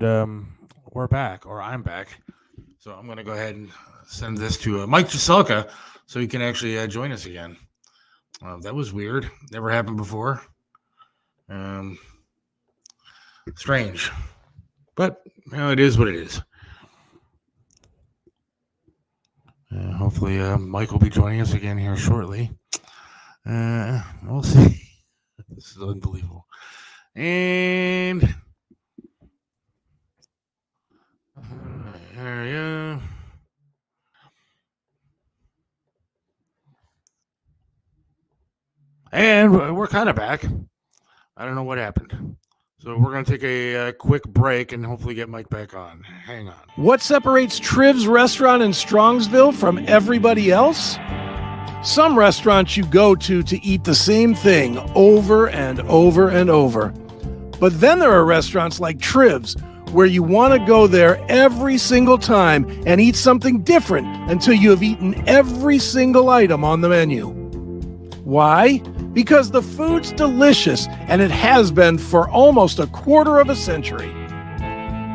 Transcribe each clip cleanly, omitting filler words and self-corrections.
we're back, or I'm back. So I'm going to go ahead and send this to Mike Jaselka so he can actually join us again. That was weird. Never happened before. Strange. But it is what it is. Hopefully Mike will be joining us again here shortly. We'll see. This is unbelievable. And there you go. And we're kind of back. I don't know what happened. So we're going to take a quick break and hopefully get Mike back on. Hang on. What separates Triv's restaurant in Strongsville from everybody else? Some restaurants you go to eat the same thing over and over and over. But then there are restaurants like Triv's where you want to go there every single time and eat something different until you have eaten every single item on the menu. Why? Because the food's delicious, and it has been for almost a quarter of a century.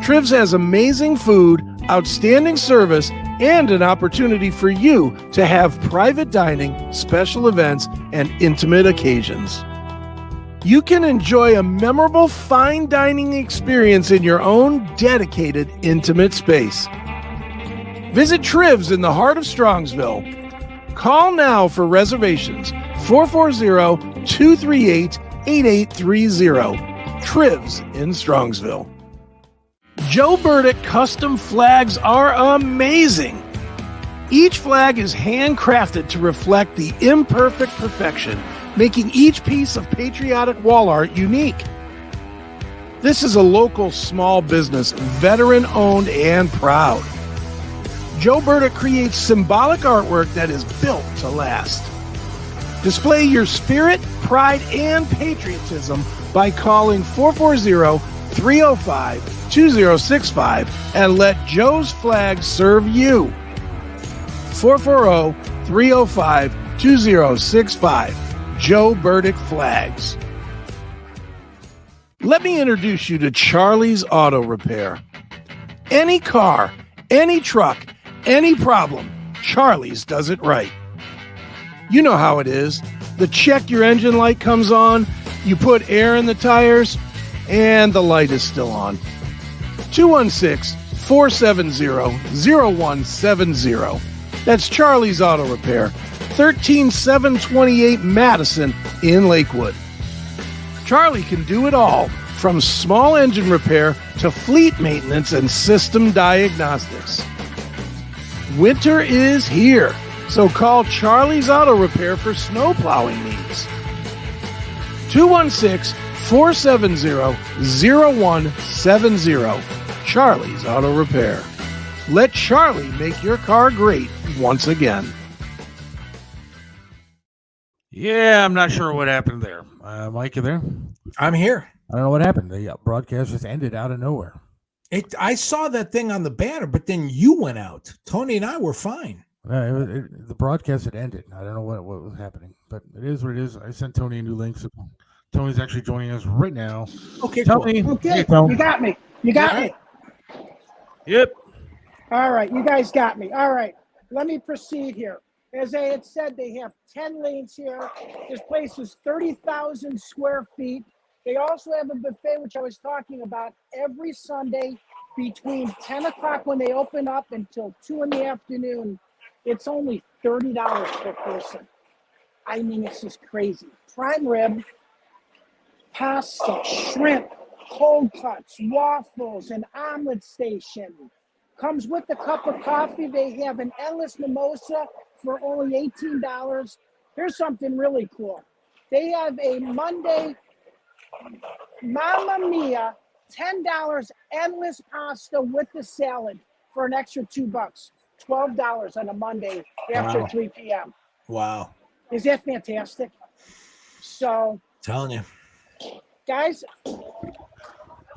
Triv's has amazing food, outstanding service, and an opportunity for you to have private dining, special events, and intimate occasions. You can enjoy a memorable fine dining experience in your own dedicated, intimate space. Visit Triv's in the heart of Strongsville. Call now for reservations, 440-238-8830. Triv's in Strongsville. Joe Burdick custom flags are amazing. Each flag is handcrafted to reflect the imperfect perfection, making each piece of patriotic wall art unique. This is a local small business, veteran-owned and proud. Joe Burdick creates symbolic artwork that is built to last. Display your spirit, pride, and patriotism by calling 440-305-2065 and let Joe's Flag serve you. 440-305-2065. Joe Burdick Flags. Let me introduce you to Charlie's Auto Repair. Any car, any truck, any problem, Charlie's does it right. You know how it is. The check your engine light comes on, you put air in the tires, and the light is still on. 216-470-0170. That's Charlie's Auto Repair, 13728 Madison in Lakewood. Charlie can do it all, from small engine repair to fleet maintenance and system diagnostics. Winter is here, so call Charlie's Auto Repair for snow plowing needs. 216-470-0170. Charlie's Auto Repair. Let Charlie make your car great once again. Yeah, I'm not sure what happened there. Mike, you there? I'm here. I don't know what happened. The broadcast just ended out of nowhere. I saw that thing on the banner, but then you went out. Tony and I were fine. The broadcast had ended. I don't know what was happening, but it is what it is. I sent Tony a new link. So Tony's actually joining us right now. Okay, Tony. Cool. Okay, hey, Tony. you got me. You got me. Yep. All right, you guys got me. All right, let me proceed here. As I had said, they have 10 lanes here. This place is 30,000 square feet. They also have a buffet, which I was talking about, every Sunday between 10 o'clock when they open up until 2 in the afternoon. It's only $30 per person. I mean, it's just crazy. Prime rib, pasta, shrimp, cold cuts, waffles, an omelet station. Comes with a cup of coffee. They have an endless mimosa for only $18. Here's something really cool. They have a Monday Mamma Mia, $10 endless pasta with the salad for an extra $2. $12 on a Monday after 3 p.m. Wow. Is that fantastic? So, Telling you. guys.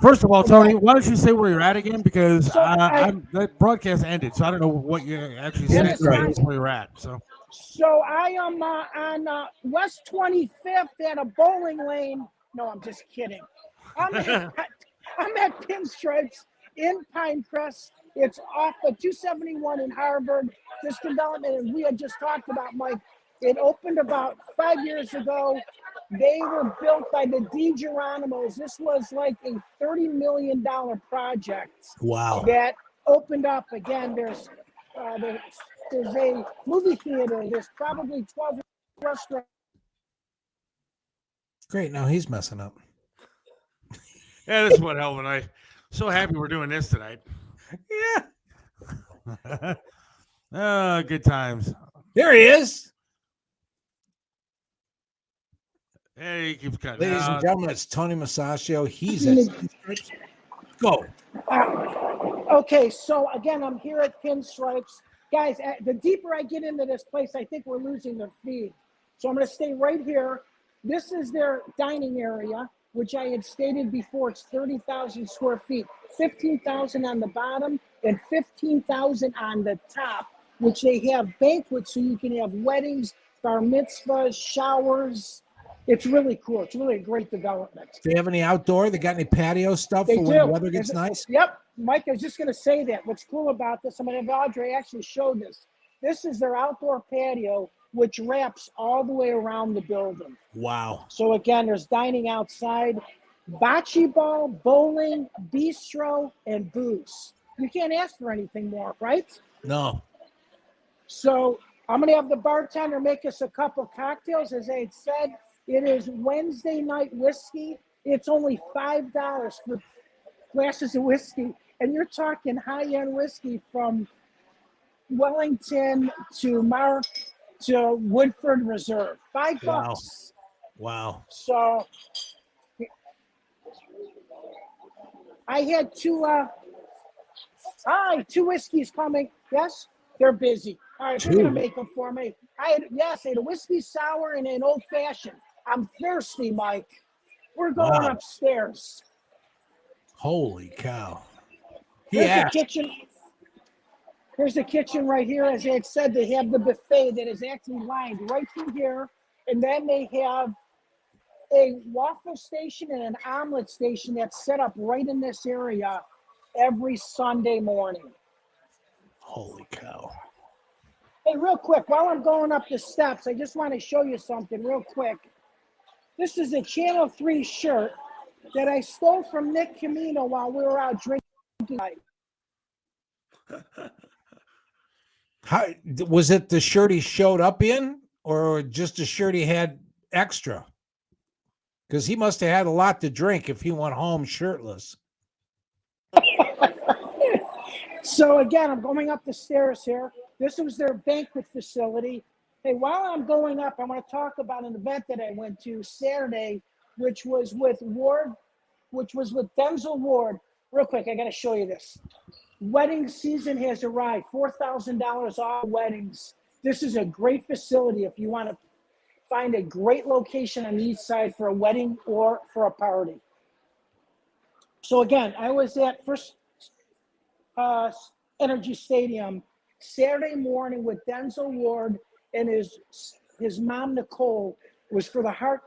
First of all, Tony, why don't you say where you're at again? Because the broadcast ended, so I don't know what you actually said. Right. Where you're at. So I am on West 25th at a bowling lane. No, I'm just kidding. I'm at Pinstripes in Pinecrest. It's off of 271 in Harvard. This development, and we had just talked about, Mike, it opened about 5 years ago. They were built by the DiGeronimos. This was like a $30 million project. Wow. That opened up. Again, there's a movie theater. There's probably 12 restaurants. Great. Now he's messing up. Yeah, this is what hell when I so happy we're doing this tonight. Yeah. Oh, good times. There he is. Hey, he keeps cutting Ladies and out. gentlemen, it's Tony Musachio. He's at Go. Okay, so again, I'm here at Pinstripes. Guys, the deeper I get into this place, I think we're losing the feed. So I'm going to stay right here. This is their dining area, which I had stated before. It's 30,000 square feet, 15,000 on the bottom and 15,000 on the top, which they have banquets so you can have weddings, bar mitzvahs, showers. It's really cool. It's really a great development. Do they have any outdoor? They got any patio stuff They for when do. the weather gets nice? Yep. Mike, I was just going to say that. What's cool about this, I'm going to have Audrey actually show this. This is their outdoor patio, which wraps all the way around the building. Wow. So again, there's dining outside, bocce ball, bowling, bistro, and booze. You can't ask for anything more, right? No. So I'm going to have the bartender make us a couple cocktails. As I had said, it is Wednesday night whiskey. It's only $5 for glasses of whiskey. And you're talking high-end whiskey from Wellington to Mark to Woodford Reserve. $5. Wow. So I had two whiskeys coming. Yes, they're busy. All right, they're Two. gonna make them for me. I had a whiskey sour and an old fashioned. I'm thirsty, Mike. We're going Wow. upstairs. Holy cow. Here's Yeah. the kitchen. Here's the kitchen right here. As I had said, they have the buffet that is actually lined right through here. And then they have a waffle station and an omelet station that's set up right in this area every Sunday morning. Holy cow. Hey, real quick, while I'm going up the steps, I just want to show you something real quick. This is a Channel 3 shirt that I stole from Nick Camino while we were out drinking tonight. How was it the shirt he showed up in or just a shirt he had extra? Because he must have had a lot to drink if he went home shirtless. So again, I'm going up the stairs here. This was their banquet facility. Hey, while I'm going up, I want to talk about an event that I went to Saturday, which was with Denzel Ward. Real quick, I got to show you this. Wedding season has arrived. $4,000 off weddings. This is a great facility if you want to find a great location on the east side for a wedding or for a party. So again, I was at First Energy Stadium Saturday morning with Denzel Ward and his mom, Nicole, was for the Heart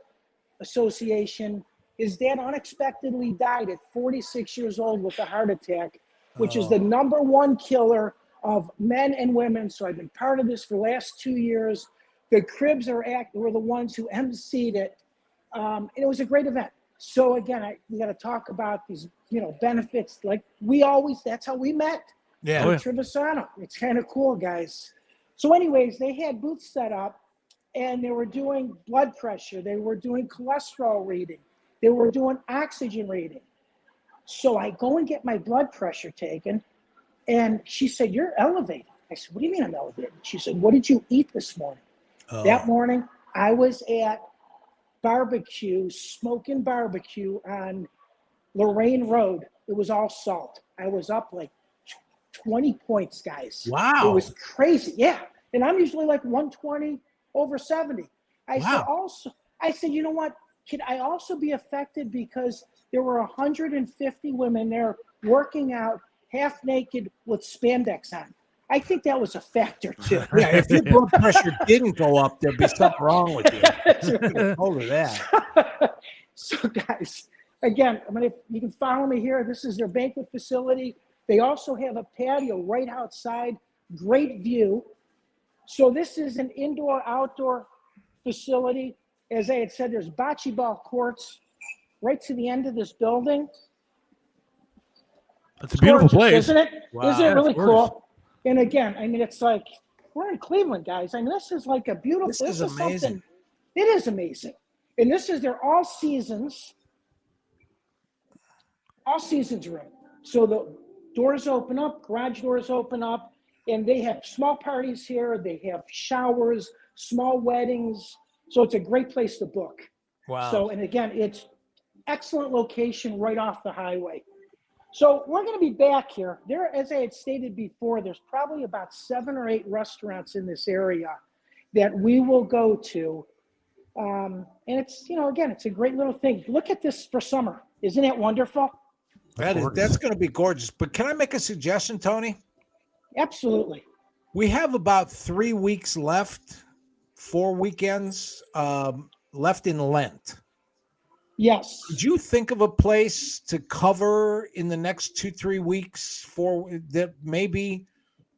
Association. His dad unexpectedly died at 46 years old with a heart attack, which is the number one killer of men and women. So I've been part of this for the last 2 years. The Cribs were the ones who emceed it. And it was a great event. So again, we got to talk about these, benefits. Like that's how we met. Yeah. Trevisano. It's kind of cool, guys. So anyways, they had booths set up and they were doing blood pressure. They were doing cholesterol reading. They were doing oxygen reading. So I go and get my blood pressure taken. And she said, "You're elevated." I said, "What do you mean I'm elevated?" She said, "What did you eat this morning?" That morning, I was at smoking barbecue on Lorraine Road. It was all salt. I was up like 20 points, guys. Wow. It was crazy. Yeah. And I'm usually like 120 over 70. I said, you know what? Could I also be affected because there were 150 women there working out half naked with spandex on? I think that was a factor too. Yeah, if your blood pressure didn't go up, there'd be something wrong with you. Hold of that. So guys, again, you can follow me here. This is their banquet facility. They also have a patio right outside. Great view. So this is an indoor-outdoor facility. As I had said, there's bocce ball courts right to the end of this building. It's a beautiful Gorgeous, place. isn't it? Wow. Isn't it really It's gorgeous. cool? And again, I mean, it's like we're in Cleveland, guys. I mean, this is like a beautiful. This is amazing. Something. It is amazing, and this is their all seasons room. So the doors open up, garage doors open up, and they have small parties here. They have showers, small weddings. So it's a great place to book. Wow. So, and again, it's excellent location right off the highway. So we're going to be back here. There, as I had stated before, there's probably about 7 or 8 restaurants in this area that we will go to. And it's, again, it's a great little thing. Look at this for summer. Isn't it wonderful? That's going to be gorgeous. But can I make a suggestion, Tony? Absolutely. We have about 3 weeks left, 4 weekends left in Lent. Yes. Did you think of a place to cover in the next 2-3 weeks that maybe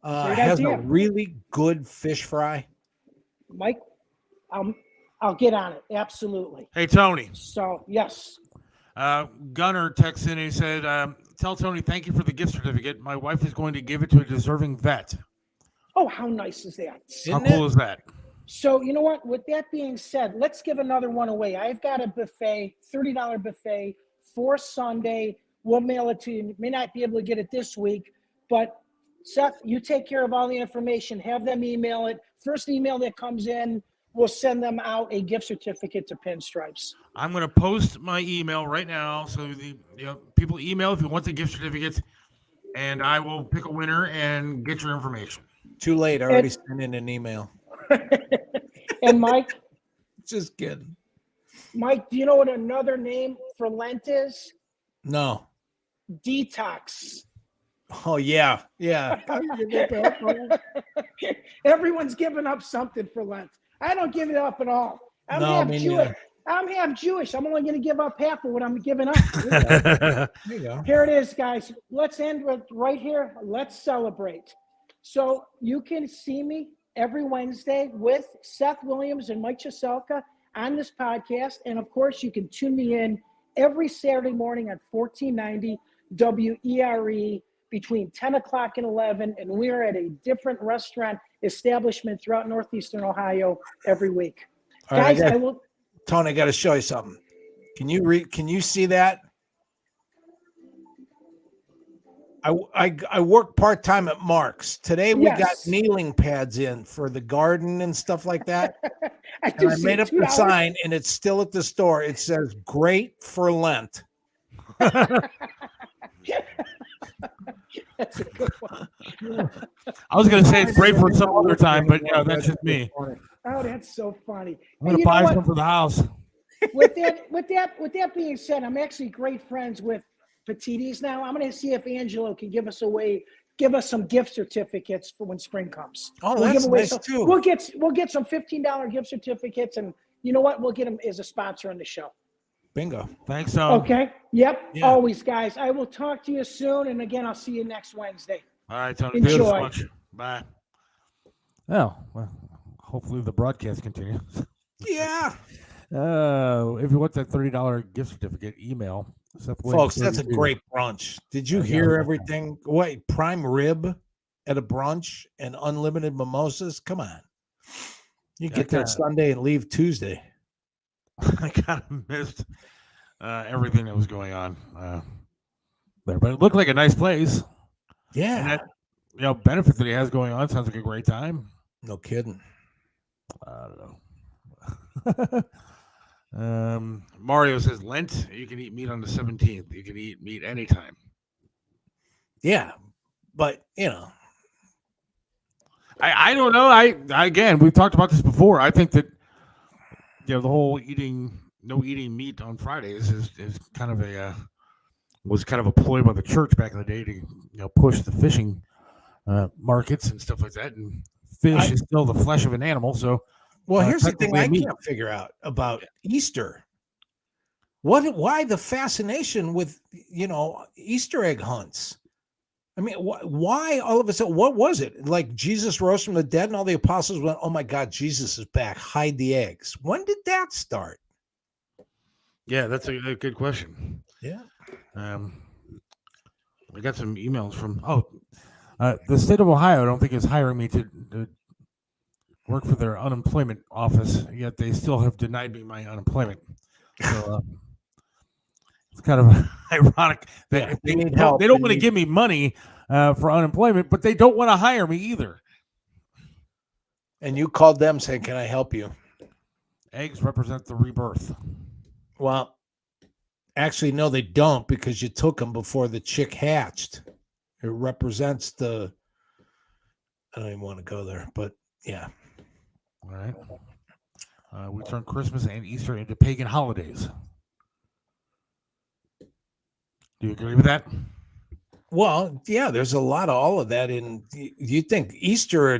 has idea. a really good fish fry? Mike, I'll get on it. Absolutely. Hey, Tony. So, yes. Gunnar texts in and he said, tell Tony thank you for the gift certificate. My wife is going to give it to a deserving vet. Oh, how nice is that? How cool is that? So, you know what? With that being said, let's give another one away. I've got a buffet, $30 buffet for Sunday. We'll mail it to you. May not be able to get it this week, but Seth, you take care of all the information. Have them email it. First email that comes in, we'll send them out a gift certificate to Pinstripes. I'm going to post my email right now. So the people email if you want the gift certificates, and I will pick a winner and get your information. Too late. I already sent in an email. And Mike, Just kidding. Mike, do you know what another name for Lent is? No. Detox. Oh, yeah. Yeah. Everyone's giving up something for Lent. I don't give it up at all. I'm No, half me Jewish. neither. I'm half Jewish. I'm only going to give up half of what I'm giving up. There you go. Here it is, guys. Let's end with right here. Let's celebrate. So you can see me every Wednesday with Seth Williams and Mike Chiselka on this podcast. And of course, you can tune me in every Saturday morning at 1490 WERE between 10 o'clock and 11. And we're at a different restaurant establishment throughout Northeastern Ohio every week. All right, Guys, I will. Tony, I got to show you something. Can you see that? I work part-time at Mark's. Today we got Yes. kneeling pads in for the garden and stuff like that. I And I see made up the $2. sign and it's still at the store. It says great for Lent. That's a good one. I was going to say it's great for some other time, but that's just me. Oh, that's so funny. I'm going to You know buy what? some for the house. With that being said, I'm actually great friends with Petites now. I'm going to see if Angelo can give us some gift certificates for when spring comes. Oh, We'll that's give away nice some- too. We'll get some $15 gift certificates, and you know what? We'll get them as a sponsor on the show. Bingo. Thanks, Tom. Okay. Yep. Yeah. Always, guys. I will talk to you soon, and again, I'll see you next Wednesday. All right, Tony. Enjoy. Thanks so much. Bye. Oh, well, hopefully the broadcast continues. Yeah. If you want that $30 gift certificate, email Seth Williams, Folks, that's a 32. great brunch. Did you Yeah, hear yeah. everything? Wait, prime rib at a brunch and unlimited mimosas? Come on. You Yeah, get there Sunday and leave Tuesday. I kind of missed everything that was going on there, but it looked like a nice place. Yeah. And that benefit that he has going on sounds like a great time. No kidding. I don't know. Mario says Lent, you can eat meat on the 17th. You can eat meat anytime. Yeah. But, I don't know. I again, we've talked about this before. I think that the whole no eating meat on Fridays is kind of was kind of a ploy by the church back in the day to push the fishing markets and stuff like that. And fish is still the flesh of an animal, so well, here's the thing technically I meat. can't figure out about Easter. Why the fascination with, Easter egg hunts? I mean, why all of a sudden? What was it? Like Jesus rose from the dead, and all the apostles went, "Oh my God, Jesus is back! Hide the eggs." When did that start? Yeah, that's a good question. Yeah. I got some emails from the state of Ohio. I don't think is hiring me to work for their unemployment office, yet they still have denied me my unemployment. So it's kind of ironic that Yeah, if you need help they don't and want to you- give me money for unemployment, but they don't want to hire me either. And you called them saying, "Can I help you?" Eggs represent the rebirth. Well, actually, no, they don't, because you took them before the chick hatched. It represents the. I don't even want to go there, but yeah. All right. We turn Christmas and Easter into pagan holidays. Do you agree with that? Well, yeah, there's a lot of all of that in. You think Easter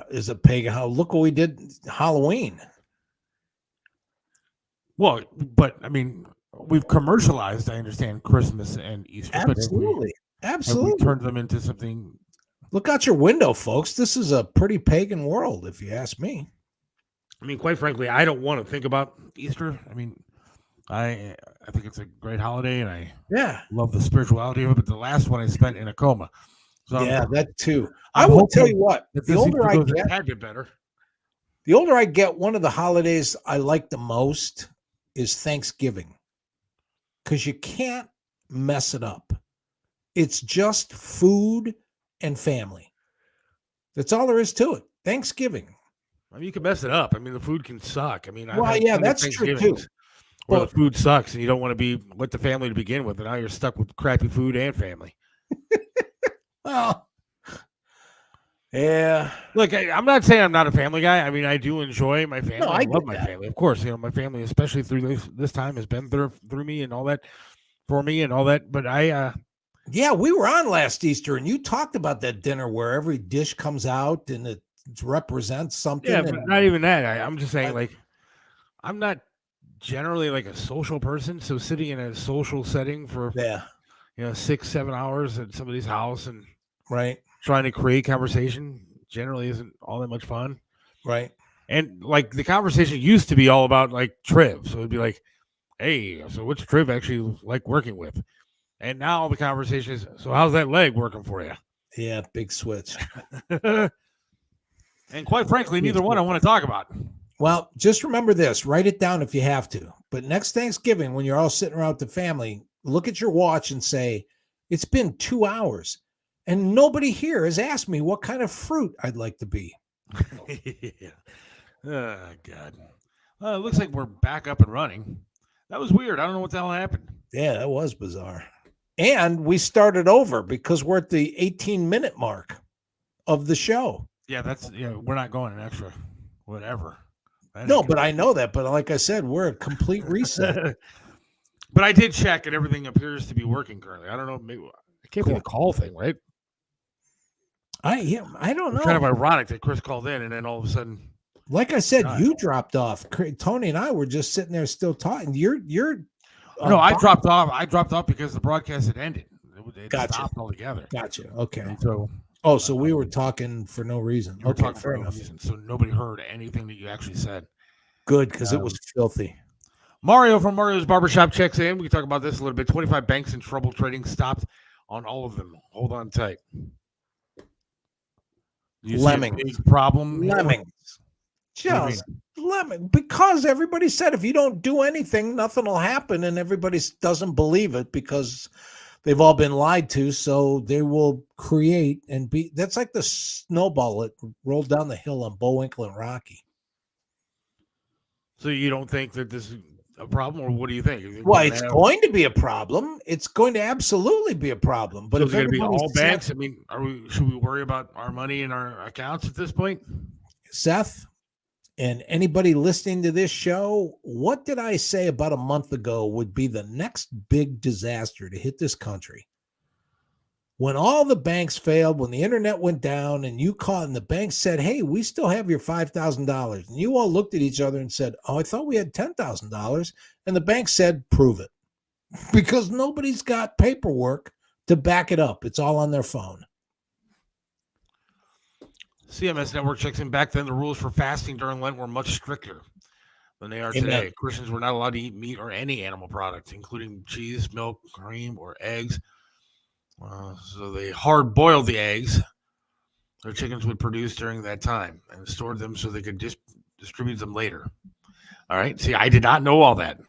is a pagan? How look what we did Halloween. Well, but I mean, we've commercialized. I understand Christmas and Easter, Absolutely, but have we absolutely. turned them into something? Look out your window, folks. This is a pretty pagan world, if you ask me. I mean, quite frankly, I don't want to think about Easter. I mean, I think it's a great holiday, and I Yeah, love the spirituality of it. But the last one I spent in a coma. So yeah, that too. I'm I will tell hoping you what. that The this older Easter I goes get, a tad bit better. one of the holidays I like the most is Thanksgiving, because you can't mess it up. It's just food and family. That's all there is to it. Thanksgiving. I mean, you can mess it up. I mean, the food can suck. I mean, I've Well, had yeah, plenty of that's true too. Thanksgivings where the But food sucks, and you don't want to be with the family to begin with, and now you're stuck with crappy food and family. well, yeah. Look, I'm not saying I'm not a family guy. I mean, I do enjoy my family. No, I I get love my that. family, of course. My family, especially through this time, has been through me and all that for me and all that. But Yeah, we were on last Easter, and you talked about that dinner where every dish comes out and it represents something. yeah, but and not even that. I'm just saying, like, I'm not generally like a social person. So sitting in a social setting for yeah, 6-7 hours at somebody's house and right, trying to create conversation generally isn't all that much fun. right. And like the conversation used to be all about like Triv. So it'd be like, hey, so what's Triv actually like working with? And now the conversation is, so how's that leg working for you? Yeah, big switch. And quite frankly, neither one I want to talk about. Well, just remember this, write it down if you have to. But next Thanksgiving, when you're all sitting around with the family, look at your watch and say, it's been 2 hours and nobody here has asked me what kind of fruit I'd like to be. Yeah. Oh, God. Well, it looks like we're back up and running. That was weird. I don't know what the hell happened. Yeah, that was bizarre. And we started over because we're at the 18-minute mark of the show. Yeah, we're not going an extra whatever. No, but I know that. But like I said, we're a complete reset. But I did check, and everything appears to be working currently. I don't know. Maybe it can't be the call thing, right? I don't know. It's kind of ironic that Chris called in, and then all of a sudden, like I said, you dropped off. Tony and I were just sitting there still talking. You're. No, I dropped off. I dropped off because the broadcast had ended. It Gotcha. stopped altogether. Gotcha. Okay. And so. So we were talking for no reason. We're Okay, talking fair for no enough. reason, so nobody heard anything that you actually said. Good, because it was filthy. Mario from Mario's Barbershop checks in. We can talk about this a little bit. 25 banks in trouble trading stopped on all of them. Hold on tight. Lemmings. Big problem. Lemmings. Just lemming. Because everybody said if you don't do anything, nothing will happen, and everybody doesn't believe it because they've all been lied to. So they will create and be. That's like the snowball that rolled down the hill on Bullwinkle and Rocky. So you don't think that this is a problem, or what do you think? Well, it's going to be a problem. It's going to absolutely be a problem. But so if it's going to be all Seth, banks, I mean, should we worry about our money in our accounts at this point? Seth, and anybody listening to this show, what did I say about a month ago would be the next big disaster to hit this country? When all the banks failed, when the internet went down and you called and the bank said, hey, we still have your $5,000. And you all looked at each other and said, oh, I thought we had $10,000. And the bank said, prove it. Because nobody's got paperwork to back it up. It's all on their phone. CMS Network checks in. Back then, the rules for fasting during Lent were much stricter than they are today. Christians were not allowed to eat meat or any animal products, including cheese, milk, cream, or eggs. So they hard-boiled the eggs their chickens would produce during that time and stored them so they could distribute them later. All right. See, I did not know all that.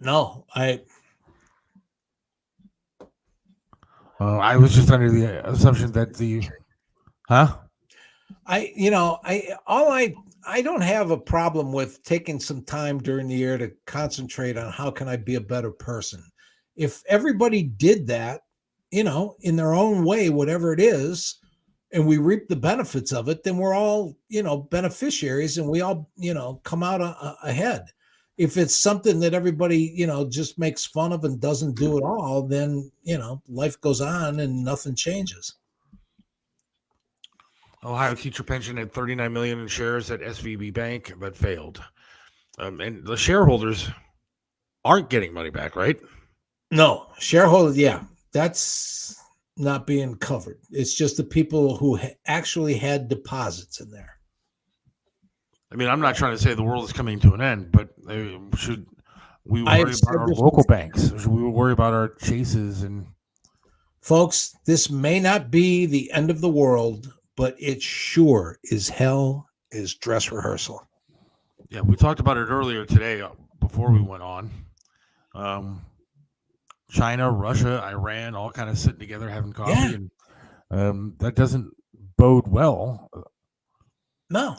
No, I was just under the assumption that I don't have a problem with taking some time during the year to concentrate on how can I be a better person. If everybody did that, in their own way, whatever it is, and we reap the benefits of it, then we're all, beneficiaries and we all, come out ahead. If it's something that everybody, just makes fun of and doesn't do at all, then, life goes on and nothing changes. Ohio teacher pension had 39 million in shares at SVB Bank that failed. And the shareholders aren't getting money back, right? No, shareholders, yeah. That's not being covered. It's just the people who actually had deposits in there. I mean, I'm not trying to say the world is coming to an end, but should we worry about our local banks? Should we worry about our Chases? And folks, this may not be the end of the world, but it sure is hell is dress rehearsal. Yeah, we talked about it earlier today before we went on. China, Russia, Iran, all kind of sitting together having coffee, and that doesn't bode well. No,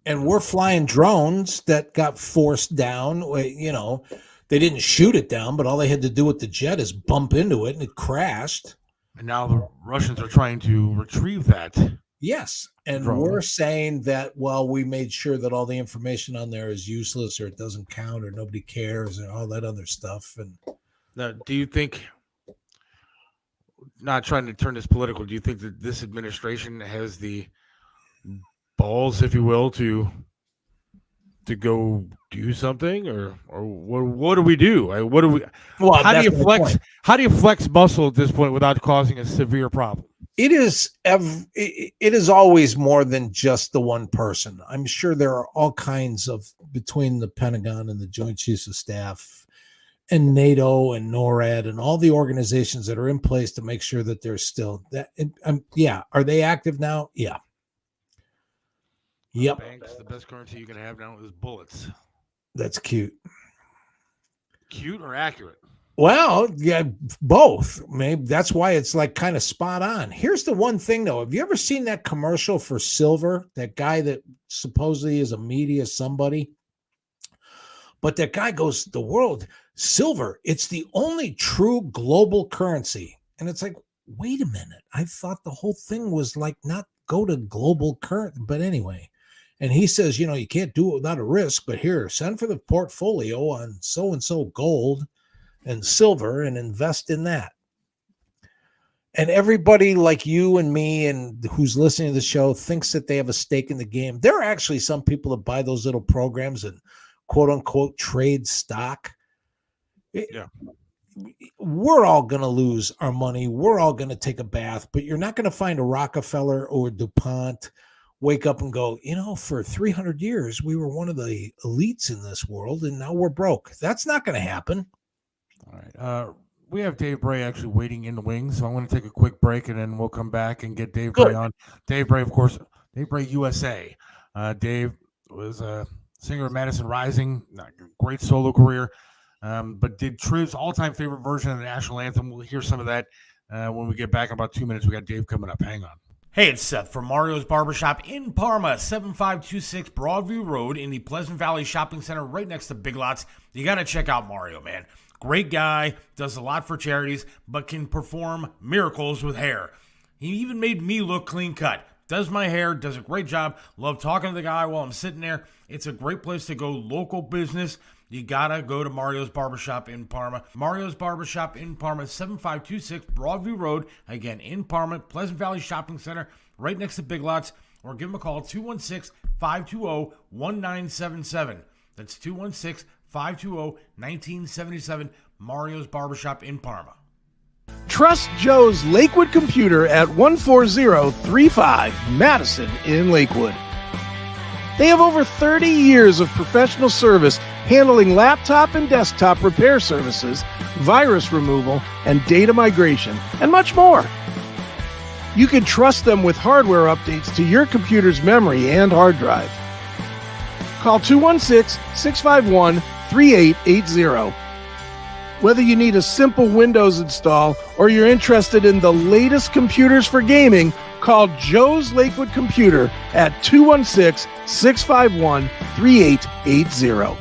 and we're flying drones that got forced down. They didn't shoot it down, but all they had to do with the jet is bump into it, and it crashed. And now the Russians are trying to retrieve that. Yes, and we're saying that, well, we made sure that all the information on there is useless or it doesn't count or nobody cares and all that other stuff. And now, do you think, not trying to turn this political, do you think that this administration has the balls, if you will, to go do something, or what do we do? How do you flex muscle at this point without causing a severe problem? It is always more than just the one person. I'm sure there are all kinds of, between the Pentagon and the Joint Chiefs of Staff and NATO and NORAD and all the organizations that are in place to make sure that there's still that. Are they active now? Yeah. Yep. Banks, the best currency you can have now is bullets. That's cute. Cute or accurate? Well, yeah, both. Maybe that's why it's like kind of spot on. Here's the one thing though. Have you ever seen that commercial for silver? That guy that supposedly is a media somebody. But that guy goes, the world, silver, it's the only true global currency. And it's like, wait a minute. I thought the whole thing was like not go to global currency. But anyway, and he says, you can't do it without a risk, but here, send for the portfolio on so-and-so gold and silver and invest in that. And everybody like you and me and who's listening to the show thinks that they have a stake in the game. There are actually some people that buy those little programs and quote unquote trade stock. Yeah. We're all going to lose our money. We're all going to take a bath, but you're not going to find a Rockefeller or DuPont wake up and go, for 300 years, we were one of the elites in this world and now we're broke. That's not going to happen. All right. We have Dave Bray actually waiting in the wings, so I'm going to take a quick break and then we'll come back and get Dave Bray on. Dave Bray, of course, Dave Bray USA. Dave was a singer of Madison Rising, great solo career, but did Triv's all-time favorite version of the national anthem. We'll hear some of that when we get back in about 2 minutes. We got Dave coming up. Hang on. Hey, it's Seth from Mario's Barbershop in Parma, 7526 Broadview Road in the Pleasant Valley Shopping Center right next to Big Lots. You got to check out Mario, man. Great guy, does a lot for charities, but can perform miracles with hair. He even made me look clean cut. Does my hair, does a great job. Love talking to the guy while I'm sitting there. It's a great place to go, local business. you gotta go to Mario's Barbershop in Parma. Mario's Barbershop in Parma, 7526 Broadview Road. Again, in Parma, Pleasant Valley Shopping Center, right next to Big Lots. Or give them a call, 216-520-1977. That's 216-520-1977, Mario's Barbershop in Parma. Trust Joe's Lakewood Computer at 14035 Madison in Lakewood. They have over 30 years of professional service handling laptop and desktop repair services, virus removal, and data migration, and much more. You can trust them with hardware updates to your computer's memory and hard drive. Call 216-651-3880. Whether you need a simple Windows install or you're interested in the latest computers for gaming, call Joe's Lakewood Computer at 216-651-3880.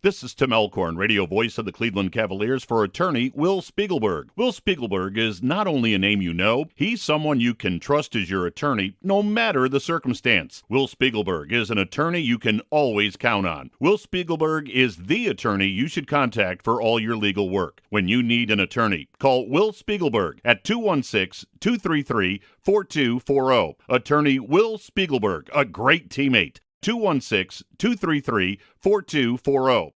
This is Tim Elkhorn, radio voice of the Cleveland Cavaliers, for attorney Will Spiegelberg. Will Spiegelberg is not only a name you know, he's someone you can trust as your attorney, no matter the circumstance. Will Spiegelberg is an attorney you can always count on. Will Spiegelberg is the attorney you should contact for all your legal work. When you need an attorney, call Will Spiegelberg at 216-233-4240. Attorney Will Spiegelberg, a great teammate. 216-233-4240.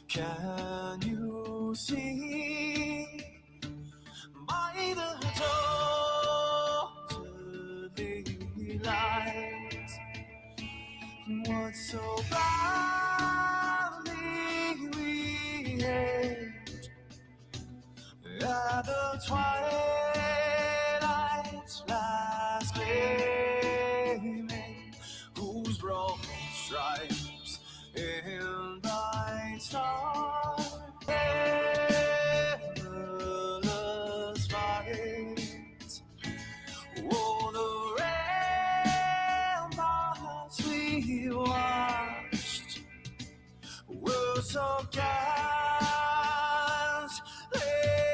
Can you see by the totally light what so badly we hate at the twilight's last gleaming, whose broad stripes in bright stars endless fight. Oh, the ramparts we watched were so ghastly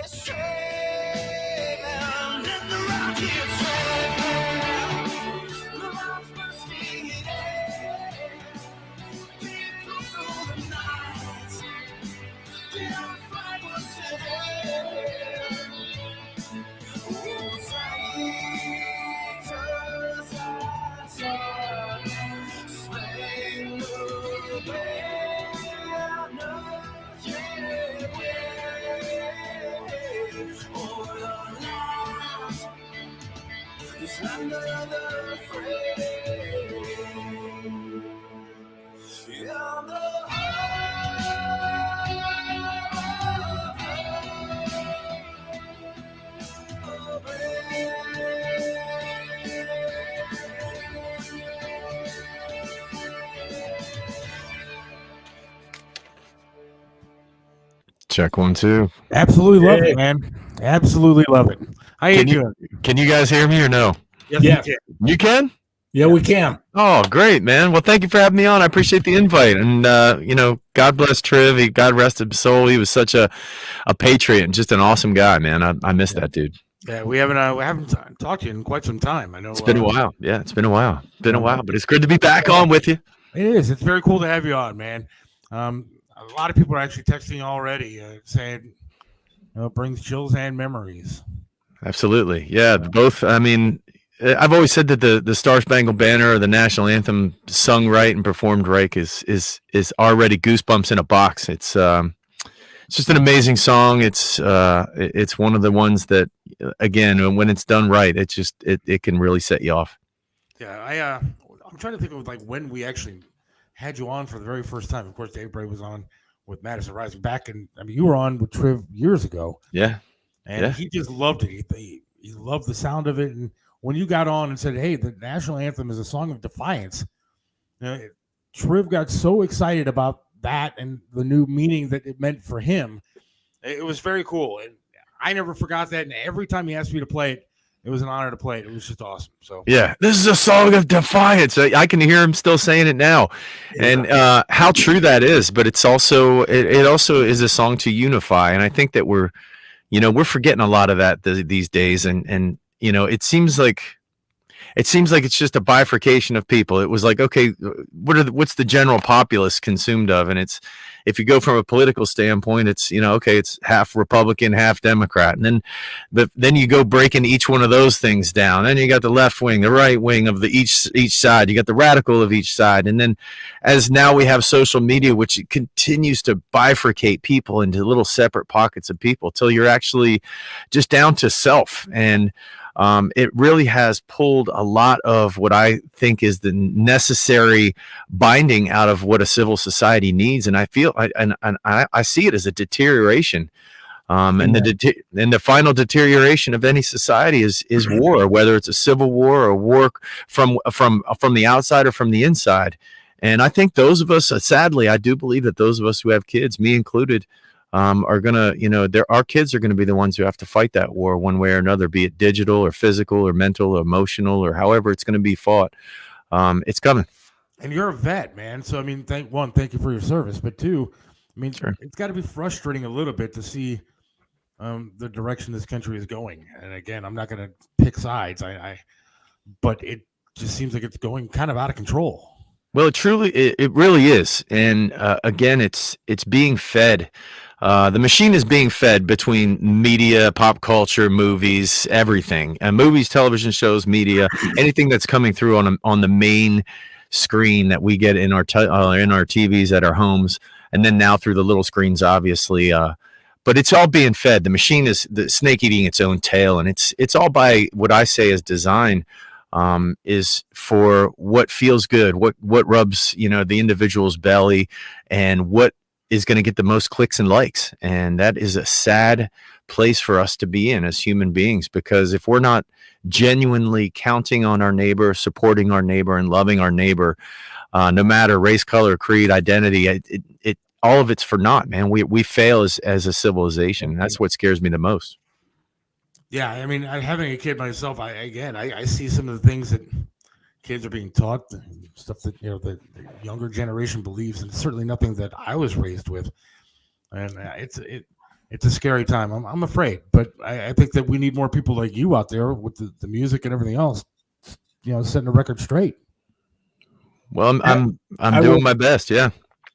straight, and in the rocket train, the lights burst fading. Through the night, the flag was sitting. Oh, traitors and sun, slain the banner, yeah, o'er the land, this land of the free. Yeah, the Check 1, 2. Absolutely love it, man. Absolutely love it. How you doing? Can you guys hear me or no? Yeah. You can? Yeah, we can. Oh, great, man. Well, thank you for having me on. I appreciate the invite. And, God bless Triv. God rest his soul. He was such a patriot and just an awesome guy, man. I miss that dude. Yeah, we haven't talked to you in quite some time. I know It's been a while. Yeah, it's been a while. But it's good to be back on with you. It is. It's very cool to have you on, man. A lot of people are actually texting already saying, it brings chills and memories. Absolutely. Yeah, both. I mean, I've always said that the Star Spangled Banner or the national anthem sung right and performed right is already goosebumps in a box. It's just an amazing song. It's one of the ones that, again, when it's done right, it can really set you off. Yeah, I'm trying to think of like when we actually had you on for the very first time. Of course, Dave Bray was on with Madison Rising back, and you were on with Triv years ago. Yeah, and he just loved it. He loved the sound of it. And when you got on and said, "Hey, the national anthem is a song of defiance," Triv got so excited about that and the new meaning that it meant for him. It was very cool, and I never forgot that. And every time he asked me to play it, it was an honor to play it. It was just awesome. So Yeah, this is a song of defiance. I can hear him still saying it now, and how true that is. But it's also it also is a song to unify, and I think that we're forgetting a lot of that these days, and it seems like it's just a bifurcation of people. It was like, okay, what's the general populace consumed of? And it's, if you go from a political standpoint, it's, okay, it's half Republican, half Democrat. And then you go breaking each one of those things down. Then you got the left wing, the right wing of each side. You got the radical of each side. And then as now we have social media, which continues to bifurcate people into little separate pockets of people till you're actually just down to self. And it really has pulled a lot of what I think is the necessary binding out of what a civil society needs, and I feel I see it as a deterioration. And the final deterioration of any society is war, whether it's a civil war or war from the outside or from the inside. And I think those of us, sadly, I do believe that those of us who have kids, me included, are gonna, our kids are gonna be the ones who have to fight that war one way or another, be it digital or physical or mental or emotional or however it's gonna be fought. It's coming. And you're a vet, man. So I mean, thank you for your service, but two, I mean, Sure. It's got to be frustrating a little bit to see the direction this country is going. And again, I'm not going to pick sides. But it just seems like it's going kind of out of control. Well, it really is. And again, it's being fed. The machine is being fed between media, pop culture, movies, everything. Movies, television shows, media, anything that's coming through on the main screen that we get in our TVs at our homes, and then now through the little screens, obviously. But it's all being fed. The machine is the snake eating its own tail, and it's all by what I say is design. Is for what feels good, what rubs the individual's belly, and what is going to get the most clicks and likes. And that is a sad place for us to be in as human beings, because if we're not genuinely counting on our neighbor, supporting our neighbor, and loving our neighbor, no matter race, color, creed, identity, it all of it's for naught, man. We fail as a civilization. That's what scares me the most. Yeah, I mean, having a kid myself, I see some of the things that kids are being taught, stuff that the younger generation believes, and it's certainly nothing that I was raised with. And it's a scary time. I'm afraid, but I think that we need more people like you out there with the music and everything else, setting the record straight. Well, I'm doing my best. Yeah.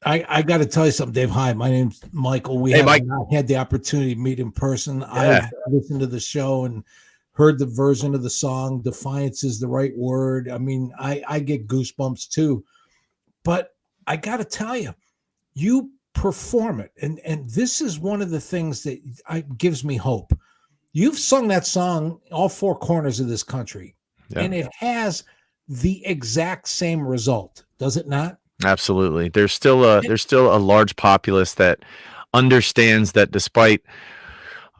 I got to tell you something, Dave. Hi, my name's Michael. We have not had the opportunity to meet in person. Yeah. I've listened to the show and heard the version of the song. Defiance is the right word. I mean, I get goosebumps too. But I got to tell you, you perform it. And this is one of the things that gives me hope. You've sung that song all four corners of this country, and it has the exact same result, does it not? Absolutely. There's still a large populace that understands that despite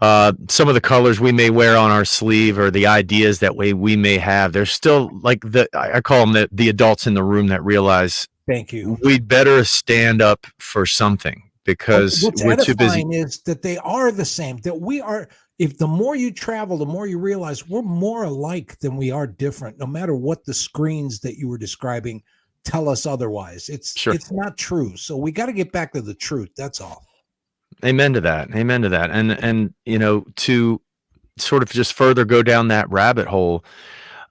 some of the colors we may wear on our sleeve or the ideas that we may have, there's still, like, I call them the adults in the room that realize, thank you, we'd better stand up for something, because we're too busy. Is that they are the same, that we are. If the more you travel, the more you realize we're more alike than we are different, no matter what the screens that you were describing tell us otherwise. It's not true. So we got to get back to the truth. That's all. Amen to that. And to sort of just further go down that rabbit hole,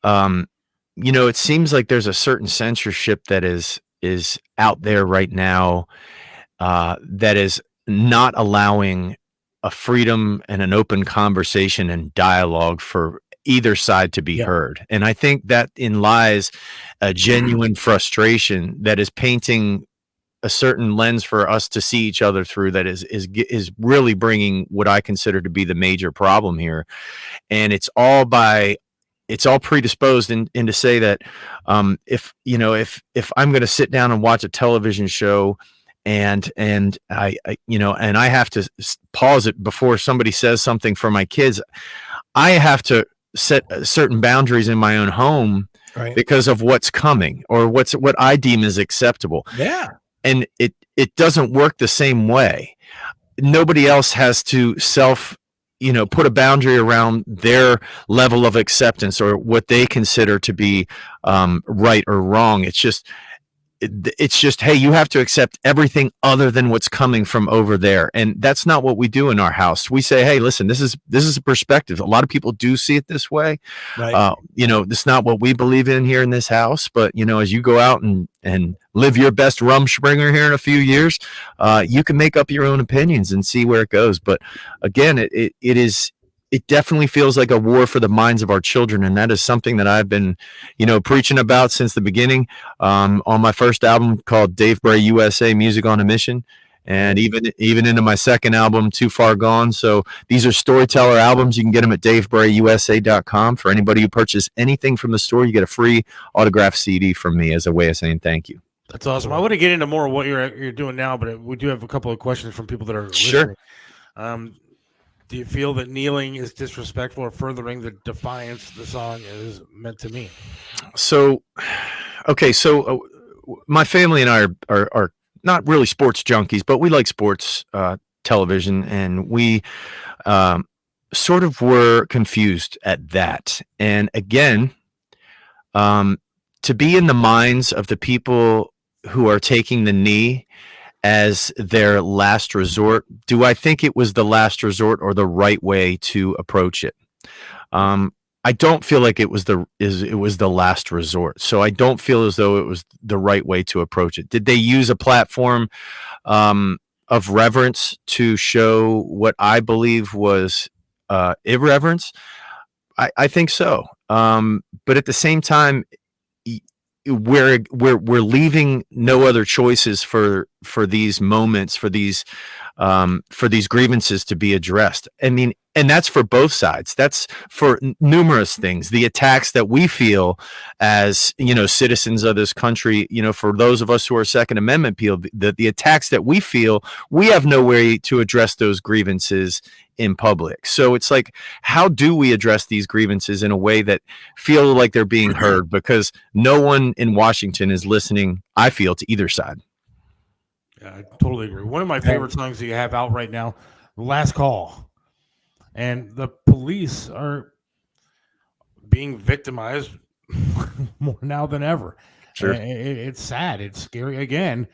it seems like there's a certain censorship that is out there right now, that is not allowing a freedom and an open conversation and dialogue for either side to be heard. And I think that in lies a genuine frustration that is painting a certain lens for us to see each other through, that is really bringing what I consider to be the major problem here. And it's all predisposed in to say that if I'm going to sit down and watch a television show and I have to pause it before somebody says something for my kids, I have to set certain boundaries in my own home Right. because of what's coming or what I deem is acceptable. Yeah. And it doesn't work the same way. Nobody else has to put a boundary around their level of acceptance or what they consider to be right or wrong. It's just, hey, you have to accept everything other than what's coming from over there. And that's not what we do in our house. We say, hey, listen, this is a perspective. A lot of people do see it this way. Right. This is not what we believe in here in this house. But, as you go out and live your best Rumspringa here in a few years, you can make up your own opinions and see where it goes. But again, it definitely feels like a war for the minds of our children. And that is something that I've been, preaching about since the beginning, on my first album called Dave Bray USA Music on a Mission. And even into my second album, Too Far Gone. So these are storyteller albums. You can get them at davebrayusa.com. For anybody who purchases anything from the store, you get a free autographed CD from me as a way of saying thank you. That's awesome. I want to get into more of what you're doing now, but we do have a couple of questions from people that are Sure. listening. Do you feel that kneeling is disrespectful or furthering the defiance the song is meant to mean? So, okay, my family and I are not really sports junkies, but we like sports television, and we sort of were confused at that. And again, to be in the minds of the people who are taking the knee as their last resort, do I think it was the last resort or the right way to approach it? I don't feel like it was the last resort. So I don't feel as though it was the right way to approach it. Did they use a platform of reverence to show what I believe was irreverence? I think so. But at the same time, we're leaving no other choices for these moments, for these grievances to be addressed. I mean, and that's for both sides. That's for numerous things. The attacks that we feel as, citizens of this country, for those of us who are Second Amendment people, the attacks that we feel, we have no way to address those grievances in public. So it's like, how do we address these grievances in a way that feel like they're being heard? Because no one in Washington is listening, I feel, to either side. Yeah, I totally agree. One of my favorite songs that you have out right now, Last Call. And the police are being victimized more now than ever. Sure. It's sad. It's scary again,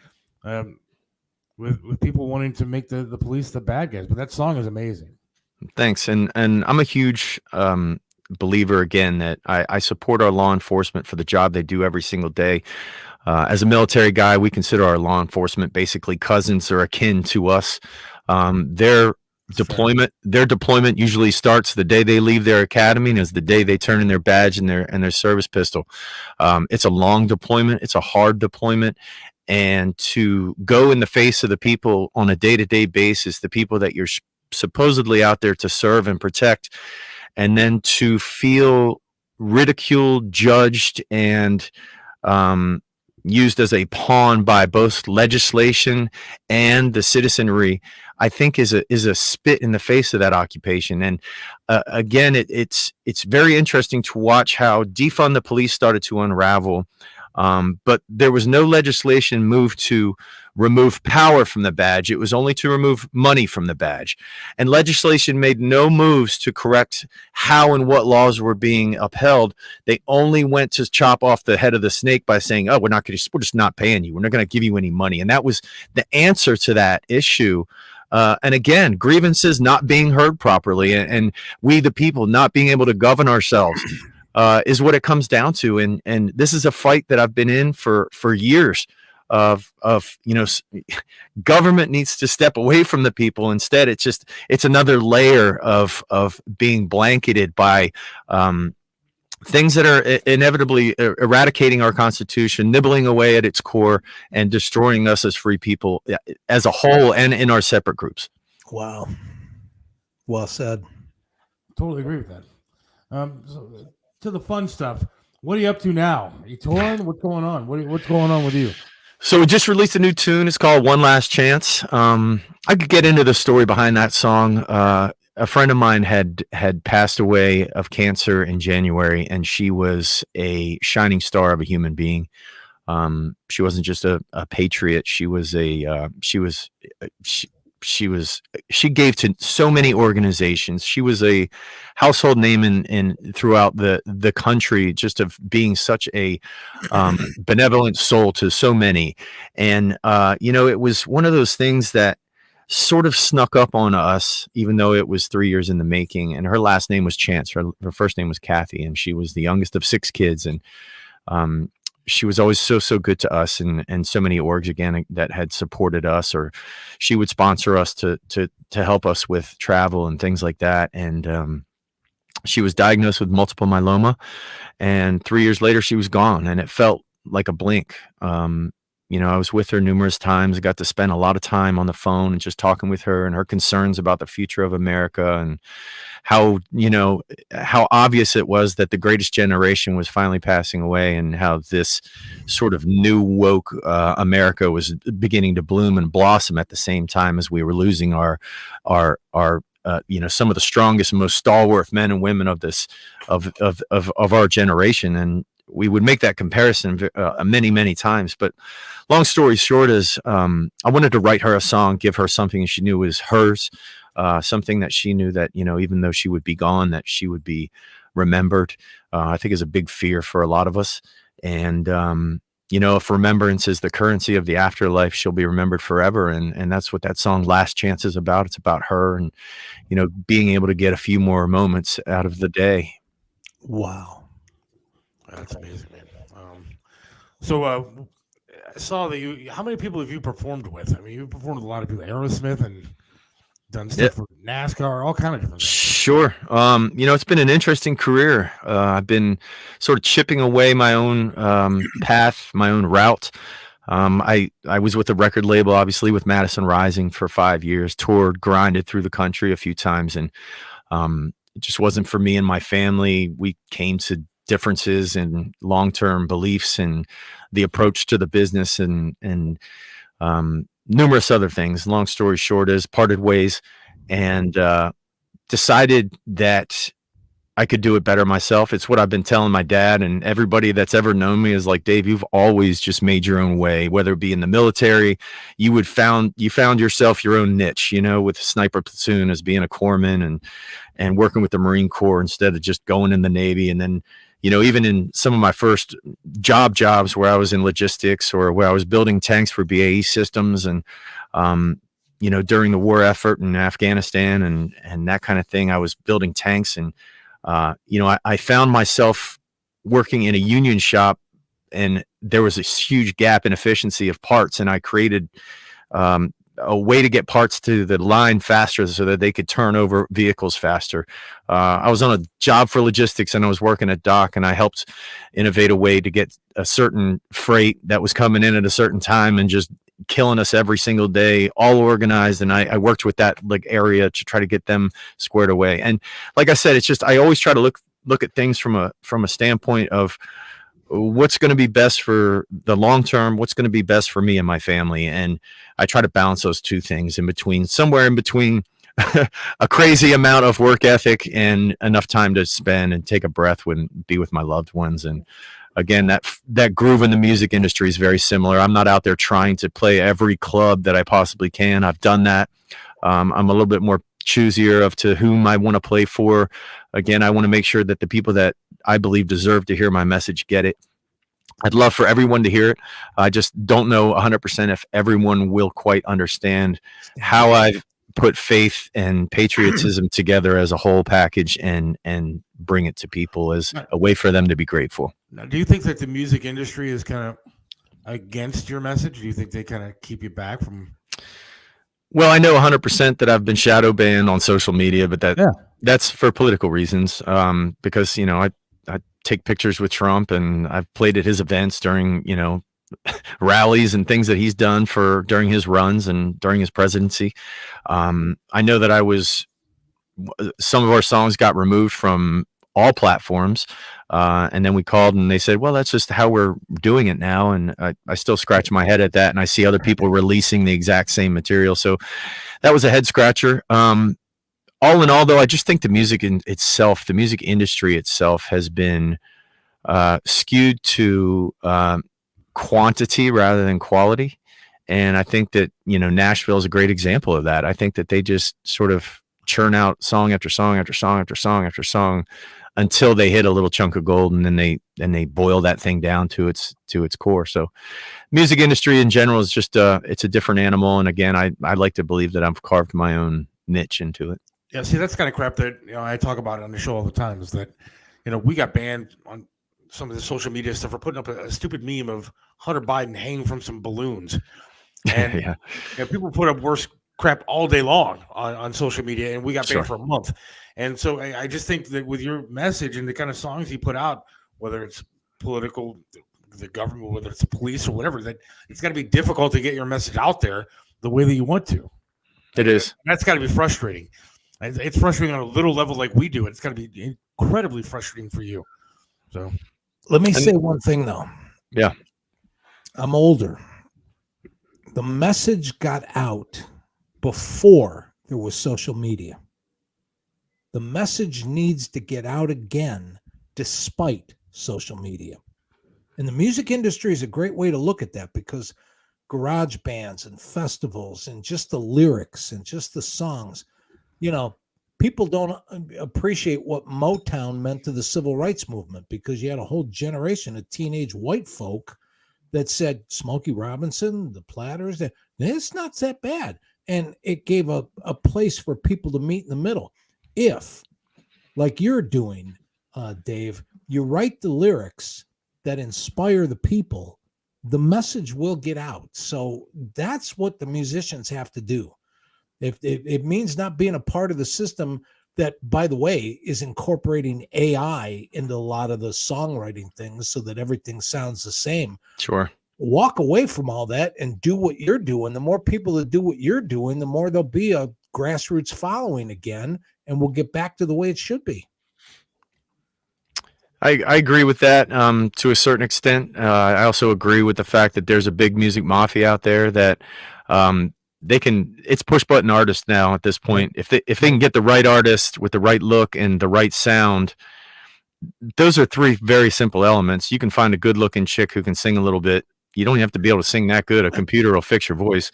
with people wanting to make the police the bad guys. But that song is amazing. Thanks. And I'm a huge believer, again, that I support our law enforcement for the job they do every single day. As a military guy, we consider our law enforcement basically cousins or akin to us. Their deployment usually starts the day they leave their academy and is the day they turn in their badge and their service pistol. It's a long deployment. It's a hard deployment. And to go in the face of the people on a day-to-day basis, the people that you're supposedly out there to serve and protect, and then to feel ridiculed, judged, and used as a pawn by both legislation and the citizenry, I think is a spit in the face of that occupation. And again, it's very interesting to watch how defund the police started to unravel. But there was no legislation moved to remove power from the badge. It was only to remove money from the badge. And legislation made no moves to correct how and what laws were being upheld. They only went to chop off the head of the snake by saying, oh, we're just not paying you. We're not going to give you any money. And that was the answer to that issue. And again, grievances not being heard properly, and we, the people, not being able to govern ourselves. Is what it comes down to, and this is a fight that I've been in for years. Of government needs to step away from the people. Instead, it's another layer of being blanketed by things that are inevitably eradicating our Constitution, nibbling away at its core, and destroying us as free people as a whole and in our separate groups. Wow. Well said. Totally agree with that. So, to the fun stuff. What are you up to now? Are you touring? What's going on? What's going on with you? So we just released a new tune. It's called One Last Chance. I could get into the story behind that song. a friend of mine had passed away of cancer in January, and she was a shining star of a human being. She wasn't just a patriot. She was she gave to so many organizations. She was a household name in throughout the country, just of being such a benevolent soul to so many. And it was one of those things that sort of snuck up on us, even though it was 3 years in the making. And her last name was Chance. Her first name was Kathy, and she was the youngest of 6 kids. And she was always so good to us, and so many orgs again that had supported us, or she would sponsor us to help us with travel and things like that. And she was diagnosed with multiple myeloma, and 3 years later she was gone, and it felt like a blink. I was with her numerous times. I got to spend a lot of time on the phone and just talking with her and her concerns about the future of America, and how obvious it was that the greatest generation was finally passing away, and how this sort of new woke America was beginning to bloom and blossom at the same time as we were losing our some of the strongest and most stalwart men and women of our generation. And we would make that comparison many times. But long story short is, I wanted to write her a song, give her something she knew was hers, something that she knew that, even though she would be gone, that she would be remembered. I think is a big fear for a lot of us. And, if remembrance is the currency of the afterlife, she'll be remembered forever. And that's what that song Last Chance is about. It's about her and, being able to get a few more moments out of the day. Wow. That's amazing, man. So I saw that how many people have you performed with? I mean, you performed with a lot of people, Aerosmith, and done stuff for NASCAR, all kind of different things. Sure. It's been an interesting career. I've been sort of chipping away my own path, my own route. I was with the record label, obviously, with Madison Rising for 5 years, toured, grinded through the country a few times, and it just wasn't for me and my family. We came to differences in long-term beliefs and the approach to the business, and numerous other things. Long story short is parted ways, and decided that I could do it better myself. It's what I've been telling my dad, and everybody that's ever known me is like, Dave, you've always just made your own way, whether it be in the military. You found yourself your own niche, with Sniper Platoon as being a corpsman, and working with the Marine Corps instead of just going in the Navy. And then, even in some of my first jobs where I was in logistics, or where I was building tanks for BAE Systems, and during the war effort in Afghanistan and that kind of thing, I was building tanks. And I found myself working in a union shop, and there was a huge gap in efficiency of parts, and I created a way to get parts to the line faster so that they could turn over vehicles faster. I was on a job for logistics, and I was working at dock, and I helped innovate a way to get a certain freight that was coming in at a certain time and just killing us every single day, all organized. And I worked with that area to try to get them squared away. And like I said, it's just, I always try to look at things from a standpoint of what's going to be best for the long term, what's going to be best for me and my family. And I try to balance those two things somewhere in between a crazy amount of work ethic and enough time to spend and take a breath be with my loved ones. And again, that groove in the music industry is very similar. I'm not out there trying to play every club that I possibly can. I've done that. I'm a little bit more choosier of to whom I want to play for. Again, I want to make sure that the people that I believe deserve to hear my message get it. I'd love for everyone to hear it. I just don't know 100% if everyone will quite understand how I've put faith and patriotism together as a whole package and bring it to people as a way for them to be grateful. Now, do you think that the music industry is kind of against your message? Do you think they kind of keep you back from? Well, I know 100% that I've been shadow banned on social media, but that's for political reasons. Because, I take pictures with Trump, and I've played at his events during, rallies and things that he's done during his runs and during his presidency. I know that some of our songs got removed from all platforms. And then we called and they said, well, that's just how we're doing it now. And I still scratch my head at that. And I see other people releasing the exact same material. So that was a head scratcher. all in all, though, I just think the music the music industry itself has been skewed to quantity rather than quality. And I think that, Nashville is a great example of that. I think that they just sort of churn out song after song after song after song after song until they hit a little chunk of gold, and then they boil that thing down to its core. So music industry in general is just it's a different animal. And again, I like to believe that I've carved my own niche into it. Yeah, see, that's kind of crap that I talk about on the show all the time. Is that we got banned on some of the social media stuff for putting up a stupid meme of Hunter Biden hanging from some balloons, and Yeah. people put up worse crap all day long on social media, and we got banned Sure. for a month. And so I just think that with your message and the kind of songs you put out, whether it's political, the government, whether it's the police or whatever, that it's got to be difficult to get your message out there the way that you want to. It is. That's got to be frustrating. It's frustrating on a little level like we do. It's got to be incredibly frustrating for you. So Let me say one thing, though. Yeah. I'm older. The message got out before there was social media. The message needs to get out again despite social media. And the music industry is a great way to look at that, because garage bands and festivals and just the lyrics and just the songs, people don't appreciate what Motown meant to the civil rights movement, because you had a whole generation of teenage white folk that said Smokey Robinson, the Platters, it's not that bad. And it gave a place for people to meet in the middle. If, like you're doing, Dave, you write the lyrics that inspire the people, the message will get out. So that's what the musicians have to do. If it means not being a part of the system that, by the way, is incorporating AI into a lot of the songwriting things so that everything sounds the same. Sure. Walk away from all that and do what you're doing. The more people that do what you're doing, the more there'll be a grassroots following again, and we'll get back to the way it should be. I agree with that to a certain extent. I also agree with the fact that there's a big music mafia out there that it's push button artists now at this point. If they can get the right artist with the right look and the right sound, those are three very simple elements. You can find a good looking chick who can sing a little bit. You don't have to be able to sing that good. A computer will fix your voice,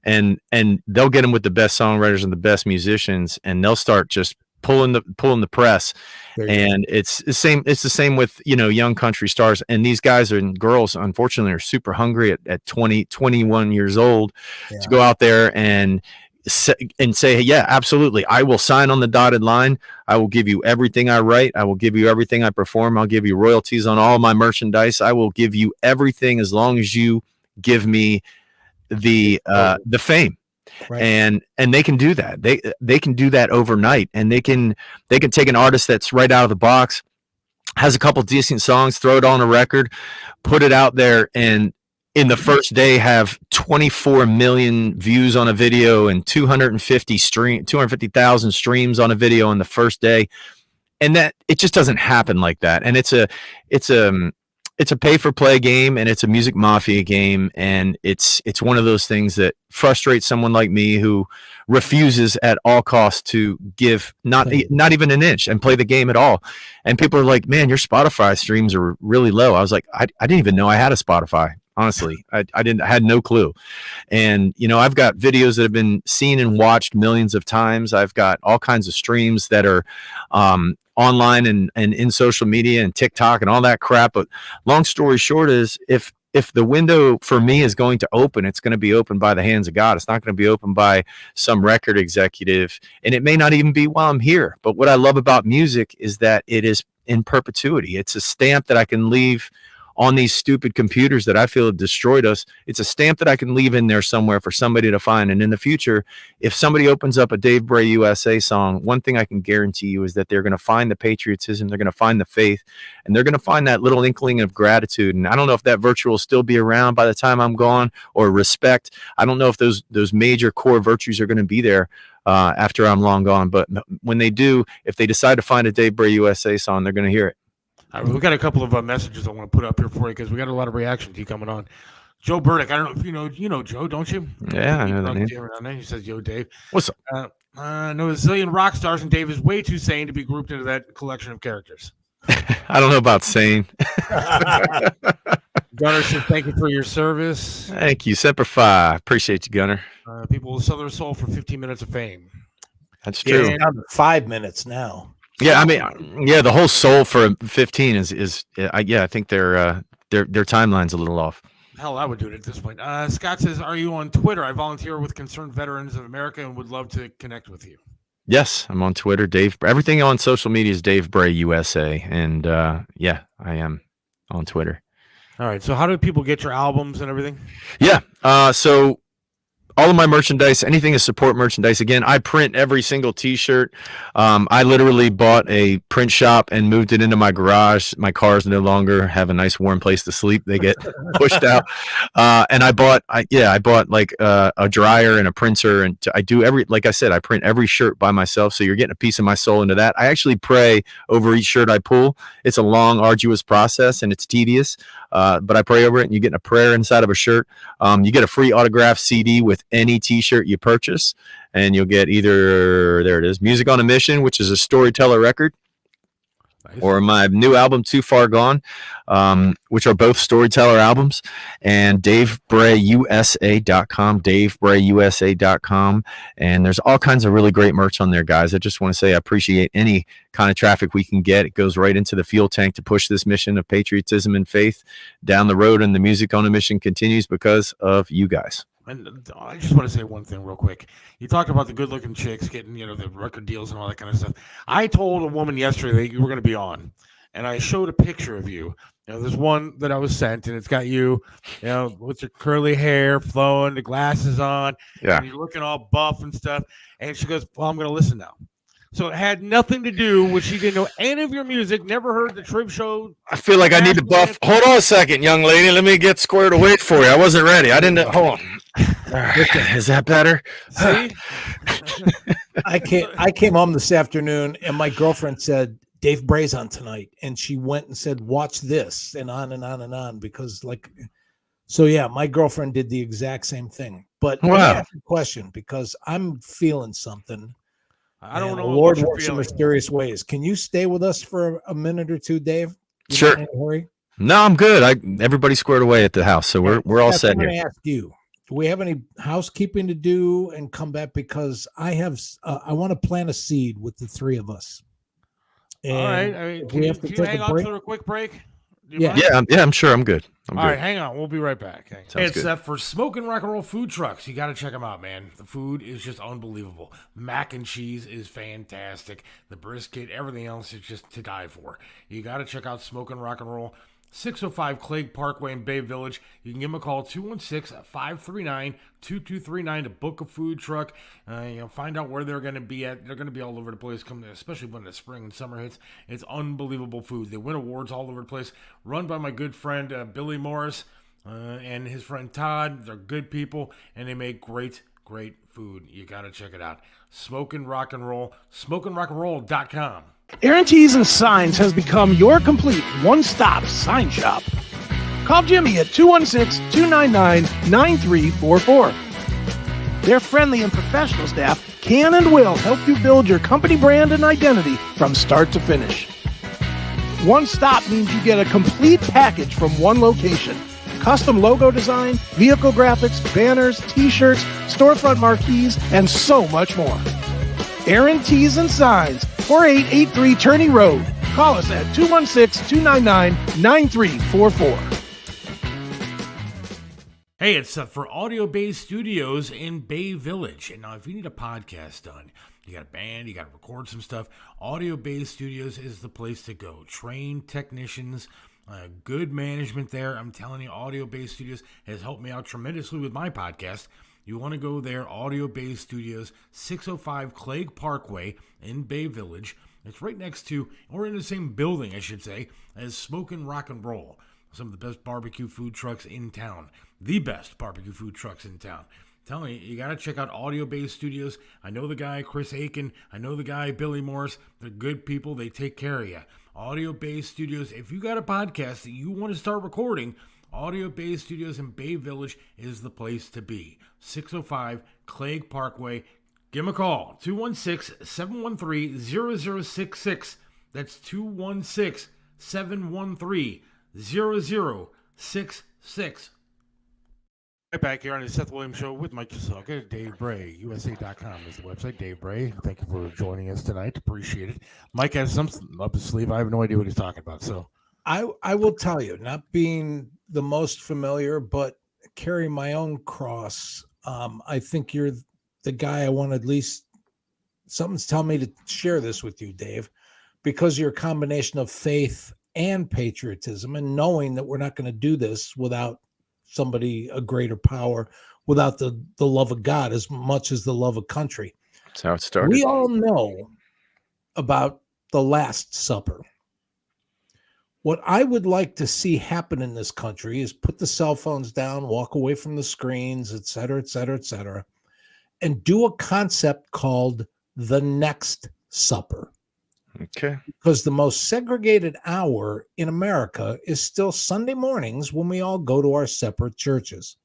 and they'll get them with the best songwriters and the best musicians, and they'll start just pulling the press. And it's the same with young country stars, and these guys and girls unfortunately are super hungry at 20, 21 years old to go out there and say, yeah, absolutely, I will sign on the dotted line. I will give you everything I write. I will give you everything I perform. I'll give you royalties on all my merchandise. I will give you everything as long as you give me the fame. Right. And they can do that. They can do that overnight, and they can take an artist that's right out of the box, has a couple decent songs, throw it on a record, put it out there, and in the first day have 24 million views on a video and 250,000 streams on a video in the first day. And that it just doesn't happen like that. And it's a pay for play game, and it's a music mafia game. And it's one of those things that frustrates someone like me who refuses at all costs to give not even an inch and play the game at all. And people are like, man, your Spotify streams are really low. I was like, I didn't even know I had a Spotify. Honestly, I had no clue. And, I've got videos that have been seen and watched millions of times. I've got all kinds of streams that are online and in social media and TikTok and all that crap. But long story short is if the window for me is going to open, it's going to be opened by the hands of God. It's not going to be opened by some record executive. And it may not even be while I'm here. But what I love about music is that it is in perpetuity. It's a stamp that I can leave on these stupid computers that I feel have destroyed us. It's a stamp that I can leave in there somewhere for somebody to find. And in the future, if somebody opens up a Dave Bray USA song, one thing I can guarantee you is that they're going to find the patriotism, they're going to find the faith, and they're going to find that little inkling of gratitude. And I don't know if that virtue will still be around by the time I'm gone, or respect. I don't know if those major core virtues are going to be there after I'm long gone. But when they do, if they decide to find a Dave Bray USA song, they're going to hear it. We've got a couple of messages I want to put up here for you, because we got a lot of reaction to you coming on. Joe Burdick. I don't know if you know Joe, don't you? Yeah, I know that He name. runs around there. He says, "Yo, Dave." What's up? No, a zillion rock stars, and Dave is way too sane to be grouped into that collection of characters. I don't know about sane. Gunnar says, "Thank you for your service." Thank you, Semper Fi. Appreciate you, Gunner. People will sell their soul for 15 minutes of fame. That's Yeah, true. it's down to 5 minutes now. Yeah, I mean, yeah, the whole soul for 15 is I think their timeline's a little off. Hell, I would do it at this point. Scott says, "Are you on Twitter? I volunteer with Concerned Veterans of America and would love to connect with you." Yes, I'm on Twitter. Dave. Everything on social media is Dave Bray USA, and yeah, I am on Twitter. All right. So, how do people get your albums and everything? Yeah. So all of my merchandise, anything is support merchandise. Again, I print every single T-shirt. I literally bought a print shop and moved it into my garage. My cars no longer have a nice warm place to sleep. They get pushed out. And I bought like a dryer and a printer, and I do like I said, I print every shirt by myself. So you're getting a piece of my soul into that. I actually pray over each shirt I pull. It's a long, arduous process and it's tedious. But I pray over it, and you get a prayer inside of a shirt. You get a free autographed CD with any T-shirt you purchase, and you'll get either, there it is, Music on a Mission, which is a storyteller record, Nice. or my new album, Too Far Gone, which are both storyteller albums, and DaveBrayUSA.com, DaveBrayUSA.com, and there's all kinds of really great merch on there, guys. I just want to say I appreciate any kind of traffic we can get. It goes right into the fuel tank to push this mission of patriotism and faith down the road, and the Music on a Mission continues because of you guys. And I just want to say one thing real quick. You talked about the good-looking chicks getting, the record deals and all that kind of stuff. I told a woman yesterday that you were going to be on, and I showed a picture of you. There's one that I was sent, and it's got you, with your curly hair flowing, the glasses on, Yeah. and you're looking all buff and stuff. And she goes, "Well, I'm going to listen now." So it had nothing to do with, she didn't know any of your music, never heard the Trib Show. I feel like I need to buff. Hold on a second, young lady. Let me get squared away for you. I wasn't ready. I didn't. Hold on. Is that better? See? I came home this afternoon, and my girlfriend said, Dave Bray's on tonight. And she went and said, watch this, and on and on and on. Because so yeah, my girlfriend did the exact same thing. But let me ask you a question, because I'm feeling something. I don't know. The Lord what you're works in feeling. mysterious ways. Can you stay with us for a minute or two, Dave? Sure. In a hurry? No, I'm good. Everybody's squared away at the house, so we're all set I'm here. going to ask you, do we have any housekeeping to do and come back? Because I want to plant a seed with the three of us. All right. And I mean, if can we you, have to can you take hang a on break? for a quick break? Do you Yeah. mind? Yeah, I'm sure I'm good. I'm All good. right, hang on. We'll be right back. Hang on. Sounds It's good. for Smoking Rock and Roll food trucks. You got to check them out, man. The food is just unbelievable. Mac and cheese is fantastic. The brisket, everything else is just to die for. You got to check out Smoking Rock and Roll. 605 Clegg Parkway in Bay Village. You can give them a call, 216-539-2239 to book a food truck. Find out where they're going to be at. They're going to be all over the place, especially when the spring and summer hits. It's unbelievable food. They win awards all over the place. Run by my good friend Billy Morris and his friend Todd. They're good people, and they make great food. You got to check it out. Smoking Rock and Roll, SmokingRockandRoll.com. Aaron Tees and Signs has become your complete one-stop sign shop. Call Jimmy at 216-299-9344. Their friendly and professional staff can and will help you build your company brand and identity from start to finish. One stop means you get a complete package from one location. Custom logo design, vehicle graphics, banners, t-shirts, storefront marquees, and so much more. Aaron Tees and Signs, 4883 Turney Road. Call us at 216-299-9344. Hey, it's for Audio Bay Studios in Bay Village. And now, if you need a podcast done, you got a band, you got to record some stuff, Audio Bay Studios is the place to go. Trained technicians, good management there. I'm telling you, Audio Bay Studios has helped me out tremendously with my podcast. You want to go there, Audio Bay Studios, 605 Clegg Parkway in Bay Village. It's right next to, or in the same building, I should say, as Smokin' Rock and Roll. Some of the best barbecue food trucks in town. The best barbecue food trucks in town. I'm telling you, you got to check out Audio Bay Studios. I know the guy, Chris Aiken. I know the guy, Billy Morris. They're good people. They take care of you. Audio Bay Studios. If you got a podcast that you want to start recording, Audio Bay Studios in Bay Village is the place to be. 605 Clegg Parkway. Give them a call. 216-713-0066. That's 216-713-0066. Right back here on the Seth Williams Show with Mike Musachio. Dave Bray, USA.com is the website. Dave Bray, thank you for joining us tonight. Appreciate it. Mike has something up his sleeve. I have no idea what he's talking about. So I will tell you, not being the most familiar, but carrying my own cross, I think you're the guy I want. At least something's telling me to share this with you, Dave, because you're a combination of faith and patriotism, and knowing that we're not going to do this without somebody, a greater power, without the love of God as much as the love of country. That's how it started. We all know about the Last Supper. What I would like to see happen in this country is put the cell phones down, walk away from the screens, et cetera, et cetera, et cetera, and do a concept called the Next Supper. Okay. Because the most segregated hour in America is still Sunday mornings when we all go to our separate churches.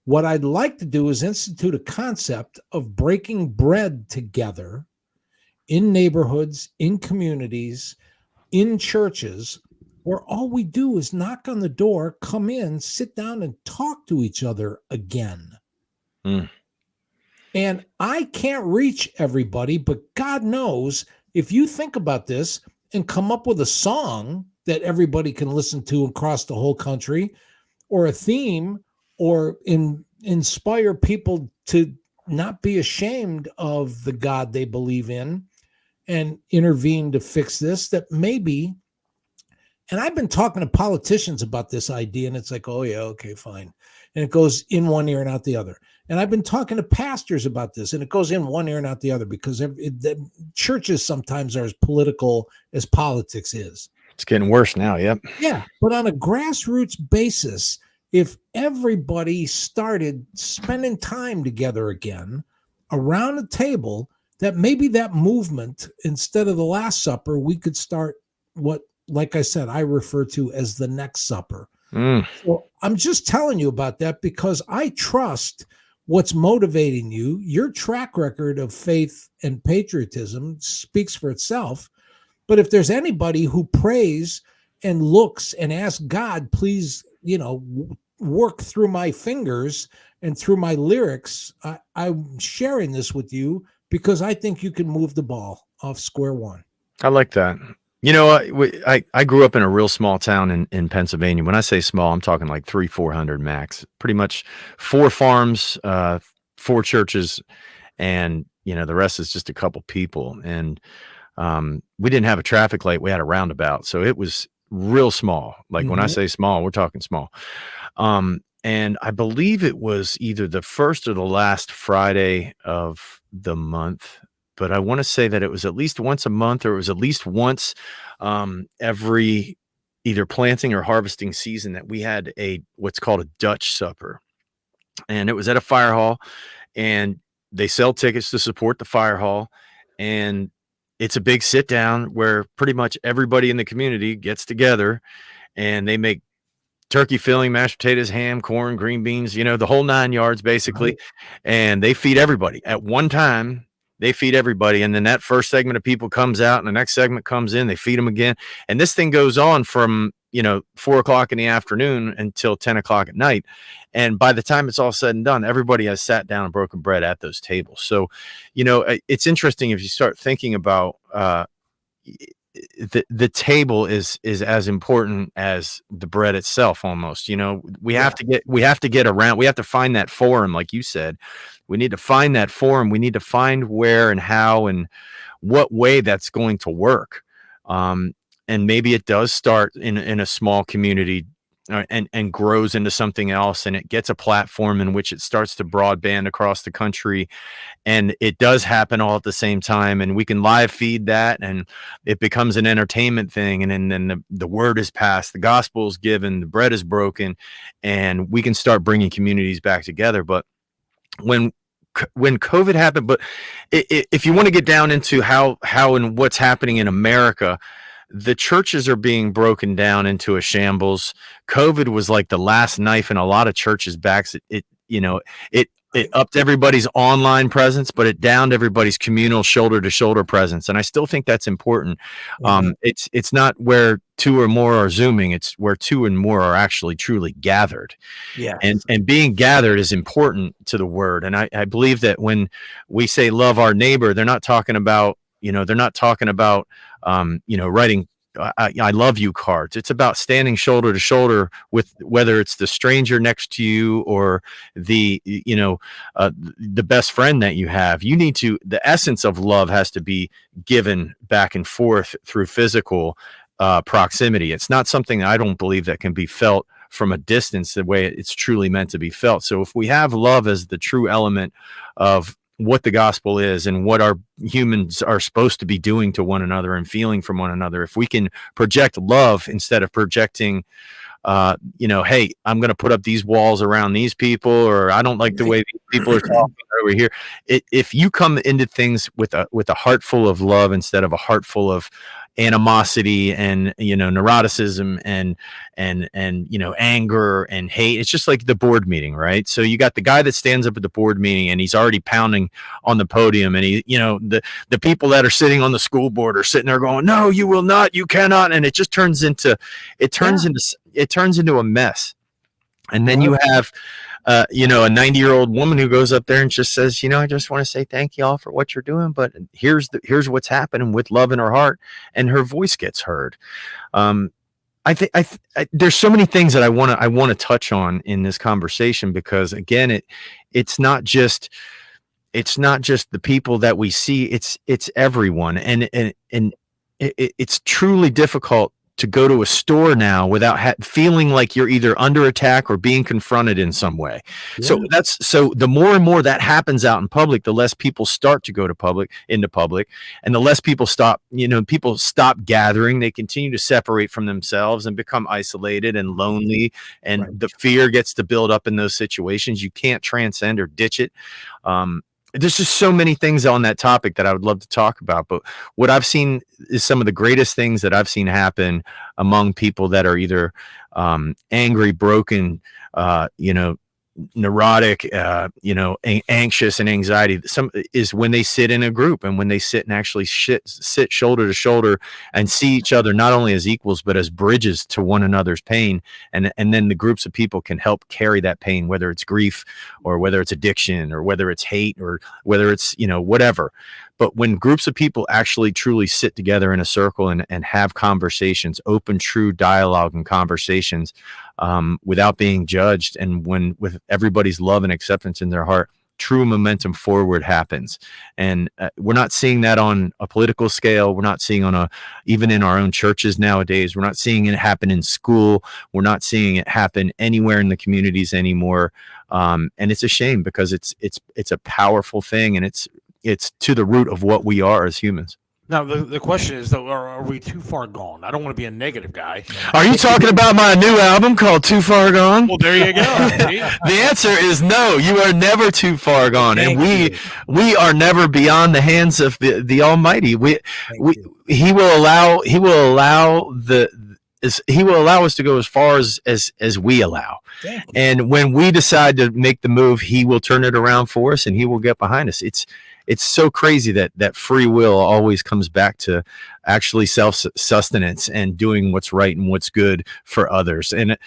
What I'd like to do is institute a concept of breaking bread together in neighborhoods, in communities, in churches, where all we do is knock on the door, come in, sit down, and talk to each other again. Mm. And I can't reach everybody, but God knows, if you think about this and come up with a song that everybody can listen to across the whole country, or a theme, or inspire people to not be ashamed of the God they believe in and intervene to fix this, that maybe, and I've been talking to politicians about this idea, and it's like, oh yeah, okay, fine. And it goes in one ear and out the other. And I've been talking to pastors about this, and it goes in one ear and out the other, because the churches sometimes are as political as politics is. It's getting worse now. Yep. Yeah. But on a grassroots basis, if everybody started spending time together again around a table, that maybe that movement, instead of the Last Supper, we could start what, like I said, I refer to as the Next Supper. Mm. So I'm just telling you about that because I trust what's motivating you. Your track record of faith and patriotism speaks for itself. But if there's anybody who prays and looks and asks God, please, work through my fingers and through my lyrics, I'm sharing this with you because I think you can move the ball off square one. I like that. I grew up in a real small town in Pennsylvania. When I say small, I'm talking like 300-400 max. Pretty much 4 farms, 4 churches, and the rest is just a couple people. And we didn't have a traffic light. We had a roundabout, so it was real small. Like when I say small, we're talking small. And I believe it was either the first or the last Friday of the month, but I want to say that it was at least once a month, or it was at least once every either planting or harvesting season, that we had what's called a Dutch supper. And it was at a fire hall, and they sell tickets to support the fire hall. And it's a big sit down where pretty much everybody in the community gets together, and they make turkey filling, mashed potatoes, ham, corn, green beans, the whole 9 yards basically. Right. And they feed everybody at one time. They feed everybody. And then that first segment of people comes out, and the next segment comes in, they feed them again. And this thing goes on from, 4:00 in the afternoon until 10:00 at night. And by the time it's all said and done, everybody has sat down and broken bread at those tables. So, it's interesting if you start thinking about, the table is as important as the bread itself almost. We have to get around, we have to find that forum, like you said. We need to find that forum. We need to find where and how and what way that's going to work. And maybe it does start in a small community and grows into something else, and it gets a platform in which it starts to broadband across the country, and it does happen all at the same time, and we can live feed that, and it becomes an entertainment thing, and then the word is passed, the gospel is given, the bread is broken, and we can start bringing communities back together. But when COVID happened, but if you want to get down into how and what's happening in America, the churches are being broken down into a shambles. COVID was like the last knife in a lot of churches' backs. It upped everybody's online presence, but it downed everybody's communal shoulder to shoulder presence. And I still think that's important. It's not where two or more are Zooming. It's where two and more are actually truly gathered. Yeah. And being gathered is important to the word. And I believe that when we say love our neighbor, they're not talking about, writing I love you cards. It's about standing shoulder to shoulder with, whether it's the stranger next to you or the best friend that you have. The essence of love has to be given back and forth through physical proximity. It's not something I don't believe that can be felt from a distance the way it's truly meant to be felt. So if we have love as the true element of what the gospel is and what our humans are supposed to be doing to one another and feeling from one another, if we can project love instead of projecting hey, I'm going to put up these walls around these people, or I don't like the way these people are talking over here. If you come into things with a heart full of love instead of a heart full of animosity and neuroticism and anger and hate, it's just like the board meeting, right? So you got the guy that stands up at the board meeting and he's already pounding on the podium, and the people that are sitting on the school board are sitting there going, no, you will not, you cannot, and it just turns into a mess. And then you have a 90-year-old woman who goes up there and just says, I just want to say thank you all for what you're doing, but here's what's happening, with love in her heart, and her voice gets heard. I think there's so many things that I want to touch on in this conversation, because again, it's not just the people that we see, it's everyone, and it's truly difficult to go to a store now without feeling like you're either under attack or being confronted in some way. Yeah. So the more and more that happens out in public, the less people start to go into public, and the less people stop gathering. They continue to separate from themselves and become isolated and lonely, and the fear gets to build up in those situations. You can't transcend or ditch it. There's just so many things on that topic that I would love to talk about. But what I've seen is some of the greatest things that I've seen happen among people that are either angry, broken, neurotic, anxious and anxiety. Some is when they sit in a group and when they sit and actually sit shoulder to shoulder and see each other not only as equals but as bridges to one another's pain, and then the groups of people can help carry that pain, whether it's grief or whether it's addiction or whether it's hate or whether it's whatever. But when groups of people actually truly sit together in a circle and have conversations, open, true dialogue and conversations, without being judged, and with everybody's love and acceptance in their heart, true momentum forward happens. And we're not seeing that on a political scale. We're not seeing even in our own churches nowadays. We're not seeing it happen in school. We're not seeing it happen anywhere in the communities anymore. And it's a shame, because it's a powerful thing, and it's to the root of what we are as humans. Now, the question is, though, are we too far gone? I don't want to be a negative guy. Are you talking about my new album called Too Far Gone? Well, there you go. The answer is no. You are never too far gone, and we are never beyond the hands of the Almighty. He will allow us to go as far as we allow. And when we decide to make the move, he will turn it around for us, and he will get behind us. It's so crazy that free will always comes back to actually self-sustenance and doing what's right and what's good for others. And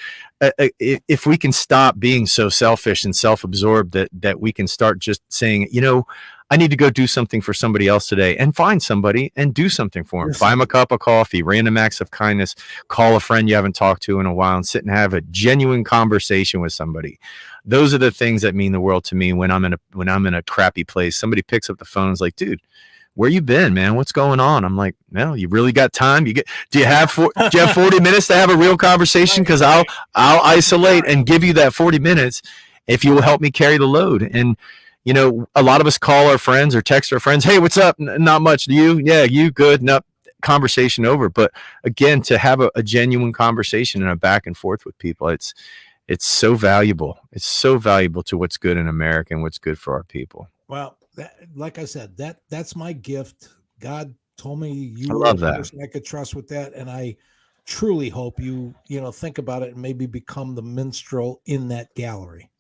if we can stop being so selfish and self-absorbed that we can start just saying, I need to go do something for somebody else today, and find somebody and do something for them. Yes. Buy them a cup of coffee, random acts of kindness, call a friend you haven't talked to in a while, and sit and have a genuine conversation with somebody. Those are the things that mean the world to me when I'm in a crappy place. Somebody picks up the phone and is like, dude, where you been, man? What's going on? I'm like, no, you really got time? Do you have 40 minutes to have a real conversation? Because I'll isolate and give you that 40 minutes if you will help me carry the load. And a lot of us call our friends or text our friends, hey, what's up? Not much. You? Yeah, you good? No, conversation over. But again, to have a genuine conversation and a back and forth with people, it's so valuable. It's so valuable to what's good in America and what's good for our people. Well, like I said, that's my gift. God told me you I were love the that. person I could trust with that, and I truly hope you think about it and maybe become the minstrel in that gallery.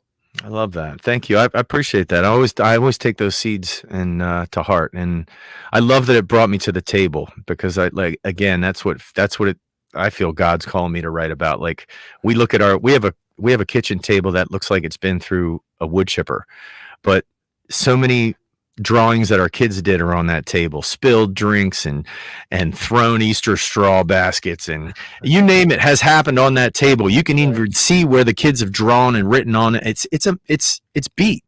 I love that. Thank you. I appreciate that. I always take those seeds and to heart, and I love that it brought me to the table because again, that's what I feel God's calling me to write about. Like we have a kitchen table that looks like it's been through a wood chipper, but so many drawings that our kids did are on that table, spilled drinks and thrown Easter straw baskets, and you name it has happened on that table. You can even see where the kids have drawn and written on it. It's beat.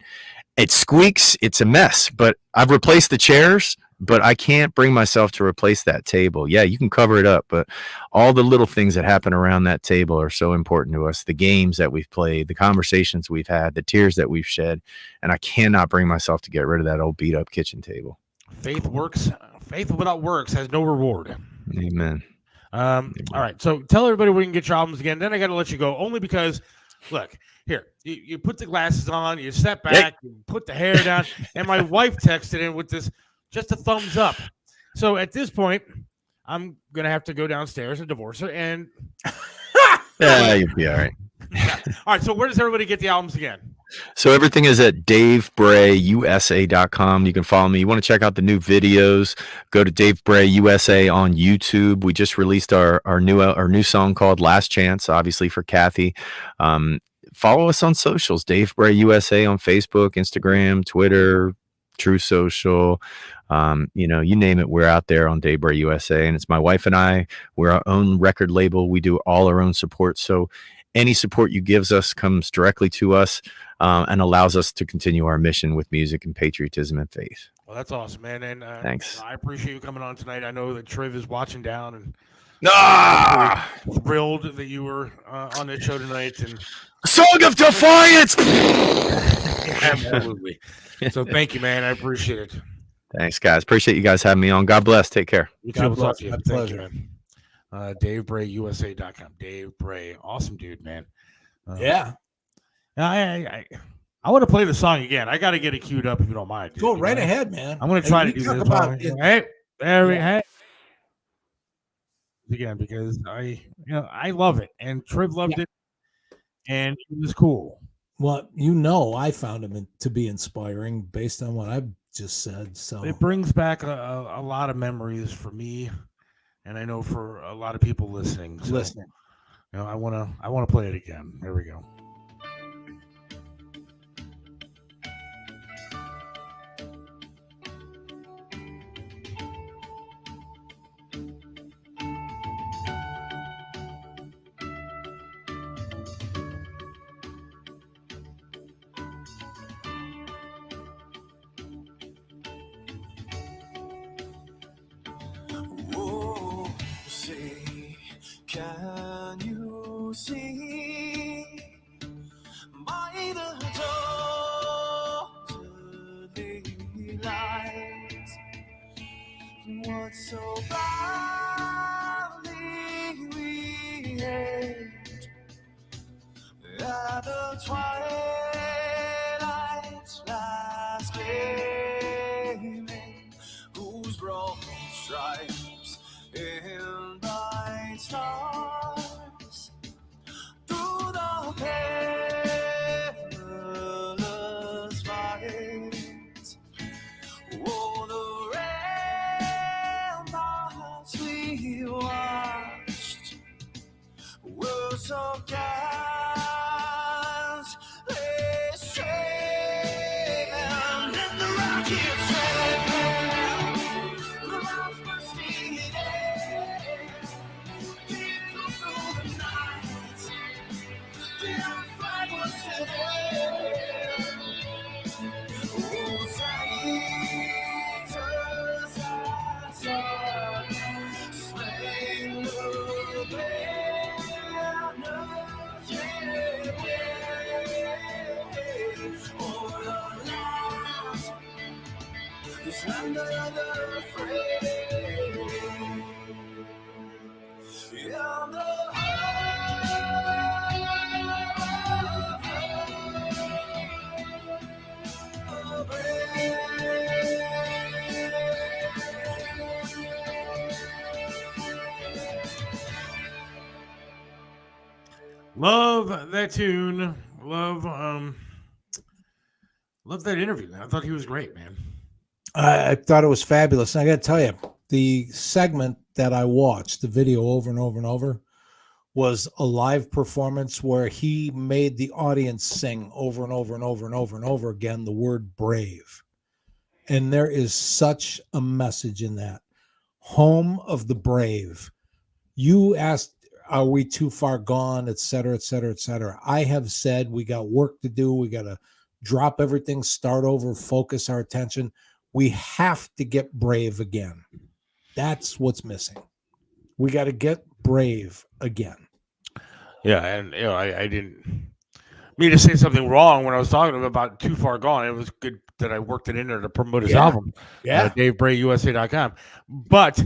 It squeaks. It's a mess, but I've replaced the chairs, but I can't bring myself to replace that table. Yeah, you can cover it up, but all the little things that happen around that table are so important to us. The games that we've played, the conversations we've had, the tears that we've shed, and I cannot bring myself to get rid of that old beat up kitchen table. Faith works. Faith without works has no reward. Amen. All right. So tell everybody where you can get your albums again. Then I got to let you go only because, look, here, you put the glasses on, you step back, you put the hair down, and my wife texted in with this, just a thumbs up. So at this point, I'm going to have to go downstairs and divorce her. And yeah, you'll be all right. All right. So where does everybody get the albums again? So everything is at DaveBrayUSA.com. You can follow me. You want to check out the new videos, go to Dave Bray USA on YouTube. We just released our new song called Last Chance, obviously for Kathy. Follow us on socials, Dave Bray USA on Facebook, Instagram, Twitter, True Social. You name it, we're out there on Dave Bray USA. And it's my wife and I. We're our own record label. We do all our own support. So any support you gives us comes directly to us and allows us to continue our mission with music and patriotism and faith. Well, that's awesome, man. And thanks. I appreciate you coming on tonight. I know that Triv is watching down and thrilled that you were on the show tonight. And Song of Defiance. Absolutely. So thank you, man. I appreciate it. Thanks, guys. Appreciate you guys having me on. God bless. Take care. You too. We'll talk to you. Thank you, man. DaveBrayUSA.com. Dave Bray, awesome dude, man. Yeah. I want to play the song again. I got to get it queued up if you don't mind. Dude. Go right ahead, man. I'm going to try to do this. Hey, again, because I love it, and Triv loved it, and it was cool. Well, I found him to be inspiring based on what I've just said. So it brings back a lot of memories for me, and I know for a lot of people listening. So, I want to play it again. There we go. Can you see by the dawn's light what so badly we hate at the twilight's last gleaming, whose broad stripes in bright stars through the perilous fight. Oh, the ramparts we watched were so ghastly straight, and in the rocket train, the lights were stealing. Under the frame, on the Love that tune. Love that interview. I thought he was great, man. I thought it was fabulous. And I got to tell you, the segment that I watched, the video over and over and over, was a live performance where he made the audience sing over and over and over and over and over again the word brave. And there is such a message in that. Home of the brave. You asked, are we too far gone, et cetera, et cetera, et cetera. I have said we got work to do. We got to drop everything, start over, focus our attention. We have to get brave again. That's what's missing. We got to get brave again. Yeah, and I didn't mean to say something wrong when I was talking to him about Too Far Gone. It was good that I worked it in there to promote his album. Yeah. DaveBrayUSA.com. But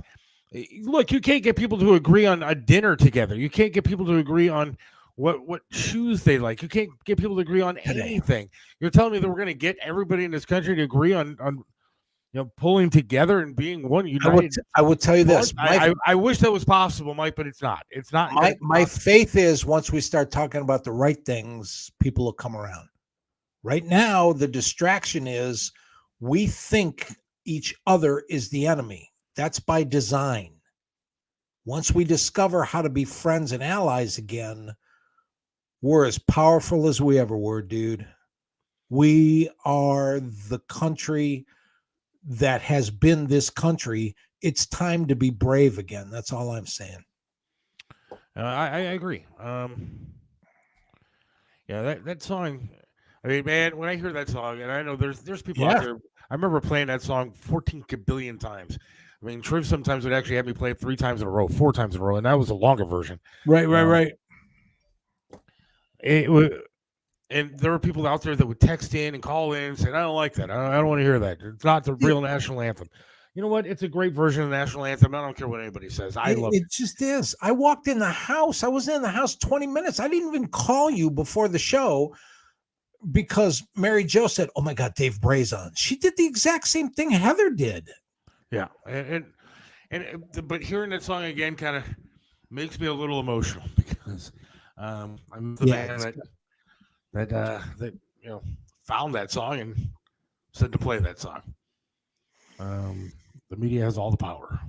look, you can't get people to agree on a dinner together. You can't get people to agree on what shoes they like. You can't get people to agree on anything. You're telling me that we're going to get everybody in this country to agree on pulling together and being one united. I would tell you this. I wish that was possible, Mike, but it's not. It's not. My faith is once we start talking about the right things, people will come around. Right now, the distraction is we think each other is the enemy. That's by design. Once we discover how to be friends and allies again, we're as powerful as we ever were, dude. We are the country that has been this country. It's time to be brave again. That's all I'm saying. I agree. That song. I mean, man, when I hear that song, and I know there's people out there. I remember playing that song 14 billion times. I mean, Triv sometimes would actually have me play it 3 times in a row, 4 times in a row, and that was a longer version. Right. It was, and there were people out there that would text in and call in and say, "I don't like that. I don't want to hear that. It's not the real national anthem." You know what? It's a great version of the national anthem. I don't care what anybody says. I love it. It just is. I walked in the house. I was in the house 20 minutes. I didn't even call you before the show because Mary Jo said, "Oh my God, Dave Bray's on." She did the exact same thing Heather did. Yeah, but hearing that song again kind of makes me a little emotional because I'm the man that found that song and said to play that song. The media has all the power.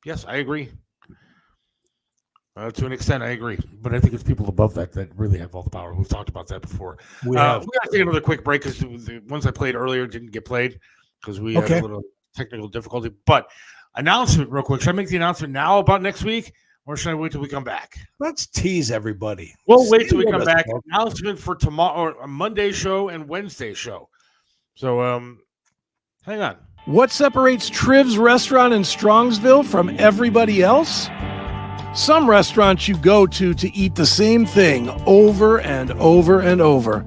Yes, I agree. To an extent, I agree, but I think it's people above that really have all the power. We've talked about that before. We got to take another quick break because the ones I played earlier didn't get played because we had a little technical difficulty. But announcement real quick. Should I make the announcement now about next week, or should I wait till we come back? Let's tease everybody. We'll wait till we come back. Announcement for tomorrow, or a Monday show and Wednesday show. So, hang on. What separates Triv's restaurant in Strongsville from everybody else? Some restaurants you go to eat the same thing over and over and over.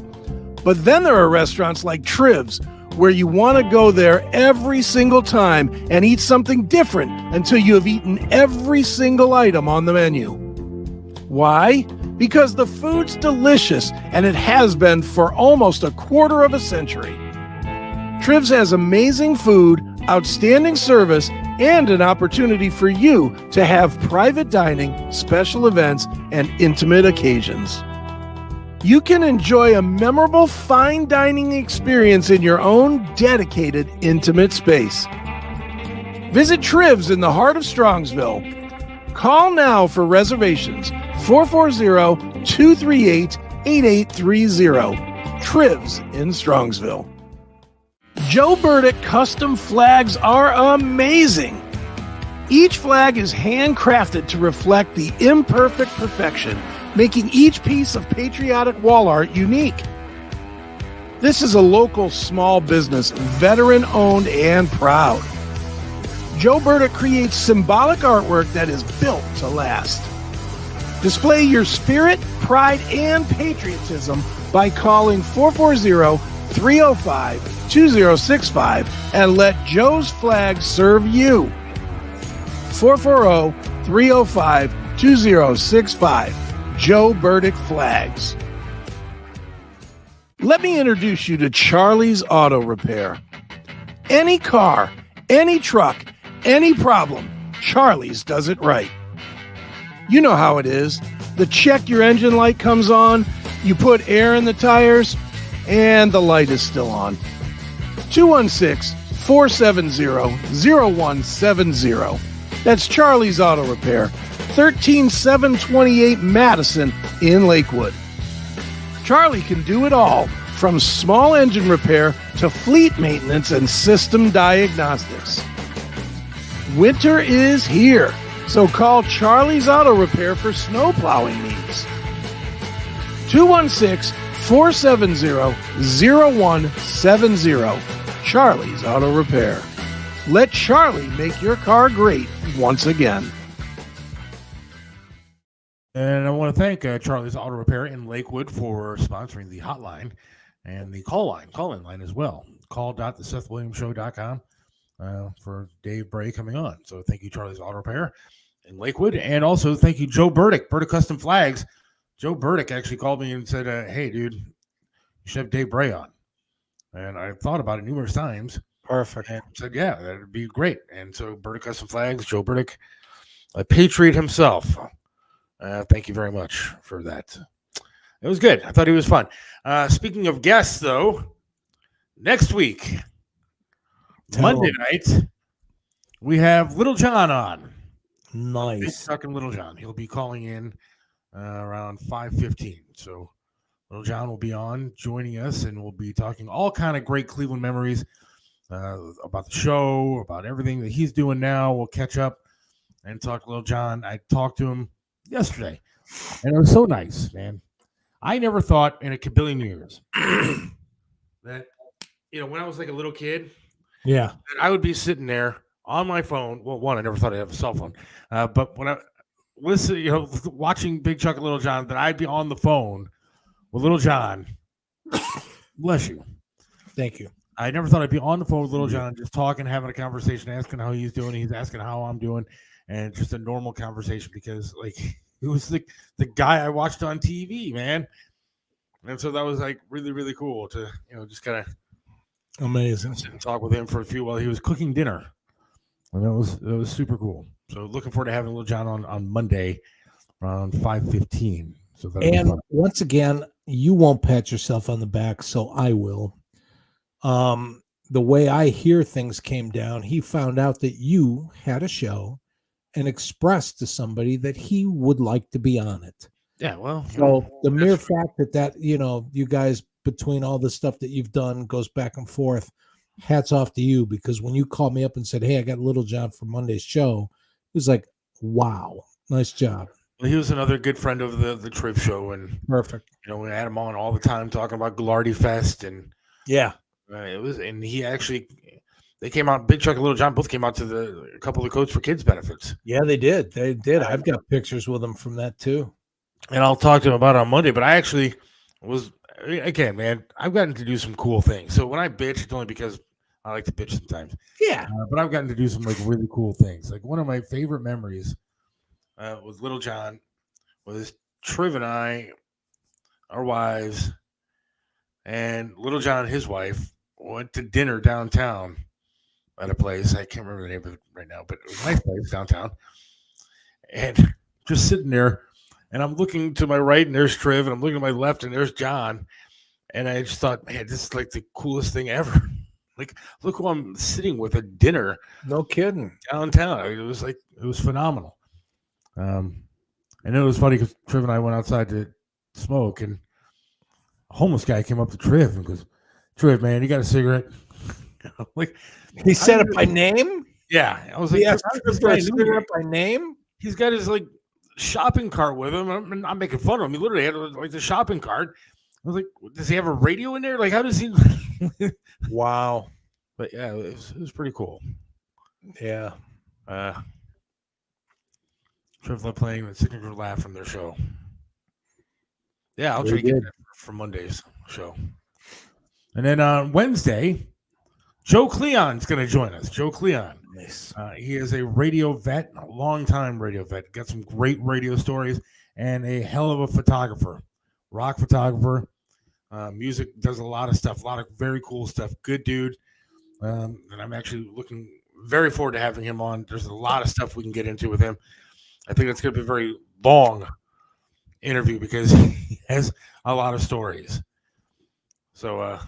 But then there are restaurants like Triv's, where you want to go there every single time and eat something different until you have eaten every single item on the menu. Why? Because the food's delicious, and it has been for almost a quarter of a century. Triv's has amazing food, outstanding service, and an opportunity for you to have private dining, special events, and intimate occasions. You can enjoy a memorable fine dining experience in your own dedicated, intimate space. Visit Triv's in the heart of Strongsville. Call now for reservations, 440-238-8830. Triv's in Strongsville. Joe Burdick custom flags are amazing. Each flag is handcrafted to reflect the imperfect perfection, making each piece of patriotic wall art unique. This is a local small business, veteran-owned and proud. Joe Burdick creates symbolic artwork that is built to last. Display your spirit, pride, and patriotism by calling 440-305-2065 and let Joe's flag serve you. 440-305-2065. Joe Burdick Flags. Let me introduce you to Charlie's Auto Repair. Any car, any truck, any problem, Charlie's does it right. You know how it is. the check your engine light comes on, you put air in the tires, and the light is still on. 216-470-0170. That's Charlie's Auto Repair, 13728 Madison in Lakewood. Charlie can do it all, from small engine repair to fleet maintenance and system diagnostics. Winter is here, so call Charlie's Auto Repair for snow plowing needs. 216-470-0170. Charlie's Auto Repair. Let Charlie make your car great once again. And I want to thank Charlie's Auto Repair in Lakewood for sponsoring the hotline and the call-in line as well. Call.thesethwilliamsshow.com for Dave Bray coming on. So thank you, Charlie's Auto Repair in Lakewood. And also thank you, Joe Burdick, Burdick Custom Flags. Joe Burdick actually called me and said, hey, dude, you should have Dave Bray on. And I thought about it numerous times. Perfect. And said, yeah, that'd be great. And so Burdick Custom Flags, Joe Burdick, a patriot himself. Thank you very much for that. It was good. I thought he was fun. Speaking of guests, though, next week, Monday night, we have Little John on. Nice. Talking Little John. He'll be calling in around 5:15. So Little John will be on, joining us, and we'll be talking all kind of great Cleveland memories about the show, about everything that he's doing now. We'll catch up and talk to Little John. I talked to him yesterday, and it was so nice, man. I never thought in a kabillion years that, when I was like a little kid, Yeah. that I would be sitting there on my phone. Well, one, I never thought I'd have a cell phone, but when I listen, watching Big Chuck and Little John, that I'd be on the phone with Little John. Bless you. Thank you. I never thought I'd be on the phone with Little John, just talking, having a conversation, asking how he's doing. He's asking how I'm doing, and just a normal conversation, because it was the guy I watched on TV, man. And so that was really, really cool to, just kind of Amazing. sit and talk with him for a few while he was cooking dinner. And it was super cool. So looking forward to having Little John on Monday around 5:15. So that'll be And fun. once again, you won't pat yourself on the back, so I will. The way I hear things came down, he found out that you had a show and expressed to somebody that he would like to be on it. Yeah, well, So the mere fact that you guys, between all the stuff that you've done, goes back and forth, hats off to you, because when you called me up and said, hey, I got Little John for Monday's show, it was like, wow, nice job. he was another good friend of the Triv show, and Perfect. we had him on all the time talking about Ghilardi Fest, and Yeah. he actually, they came out, Big Chuck and Little John both came out to a couple of Codes for Kids benefits. Yeah, they did. They did. I've got pictures with them from that too. And I'll talk to him about it on Monday, but I actually again, man, I've gotten to do some cool things. So when I bitch, it's only because I like to bitch sometimes. Yeah. But I've gotten to do some really cool things. Like one of my favorite memories with Little John was Triv and I, our wives, and Little John and his wife went to dinner downtown at a place. I can't remember the name of it right now, but it was a nice place downtown. And just sitting there, and I'm looking to my right, and there's Triv, and I'm looking to my left, and there's John. And I just thought, man, this is like the coolest thing ever. Look who I'm sitting with at dinner. No kidding. Downtown. I mean, it was phenomenal. And it was funny because Triv and I went outside to smoke, and a homeless guy came up to Triv and goes, Triv, man, you got a cigarette? He said it by name? Yeah. I was like, He asked "How does for a this guy know cigarette you?" by name? He's got his shopping cart with him. I'm making fun of him. He literally had the shopping cart. I was like, does he have a radio in there? How does he? Wow. But yeah, it was pretty cool. Yeah. Triv playing the signature laugh from their show. Yeah, I'll try Very to get good. that for Monday's show. And then on Wednesday, Joe Cleon's going to join us. Joe Cleon. Nice. He is a radio vet, a long-time radio vet. Got some great radio stories and a hell of a photographer, rock photographer. Music, does a lot of stuff, a lot of very cool stuff. Good dude. And I'm actually looking very forward to having him on. There's a lot of stuff we can get into with him. I think it's going to be a very long interview because he has a lot of stories. So,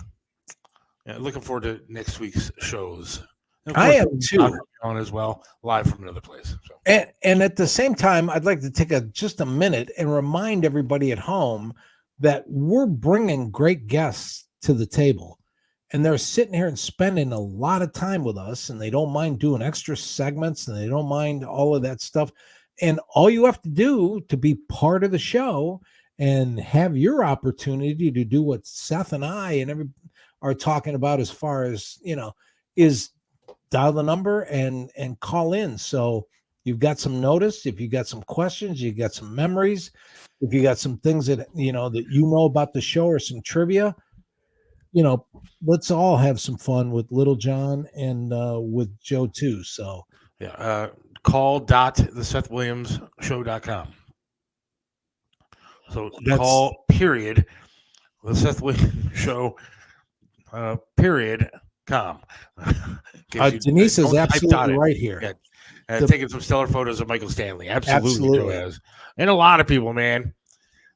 yeah, looking forward to next week's shows. And of I course, am too. on as well, live from another place. So. And at the same time, I'd like to take just a minute and remind everybody at home that we're bringing great guests to the table. And they're sitting here and spending a lot of time with us, and they don't mind doing extra segments, and they don't mind all of that stuff. And all you have to do to be part of the show and have your opportunity to do what Seth and I and every are talking about as far as, is dial the number and call in. So you've got some notice. If you got some questions, you got some memories. If you got some things that about the show or some trivia, let's all have some fun with Little John and with Joe too. So yeah, call.thesethwilliamsshow.com. So call period the Seth Williams Show period com. Denise is absolutely right here. Yeah. Taking some stellar photos of Michael Stanley. Absolutely. Joe has. And a lot of people, man.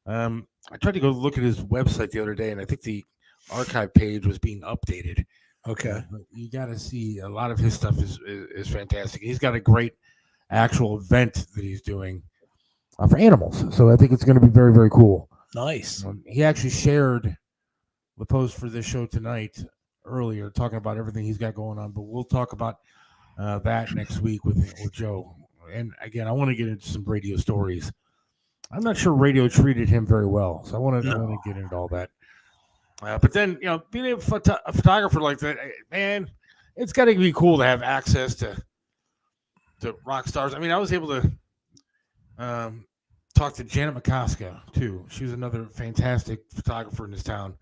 I tried to go look at his website the other day, and I think the archive page was being updated. Okay. You got to see a lot of his stuff is fantastic. He's got a great actual event that he's doing for animals. So I think it's going to be very, very cool. Nice. He actually shared the post for this show tonight earlier, talking about everything he's got going on. But we'll talk about that next week with Joe. And again, I want to get into some radio stories. I'm not sure radio treated him very well, so I want to get into all that. But then, being a photographer like that, man, it's got to be cool to have access to rock stars. I mean, I was able to talk to Janet McCoska too. She was another fantastic photographer in this town,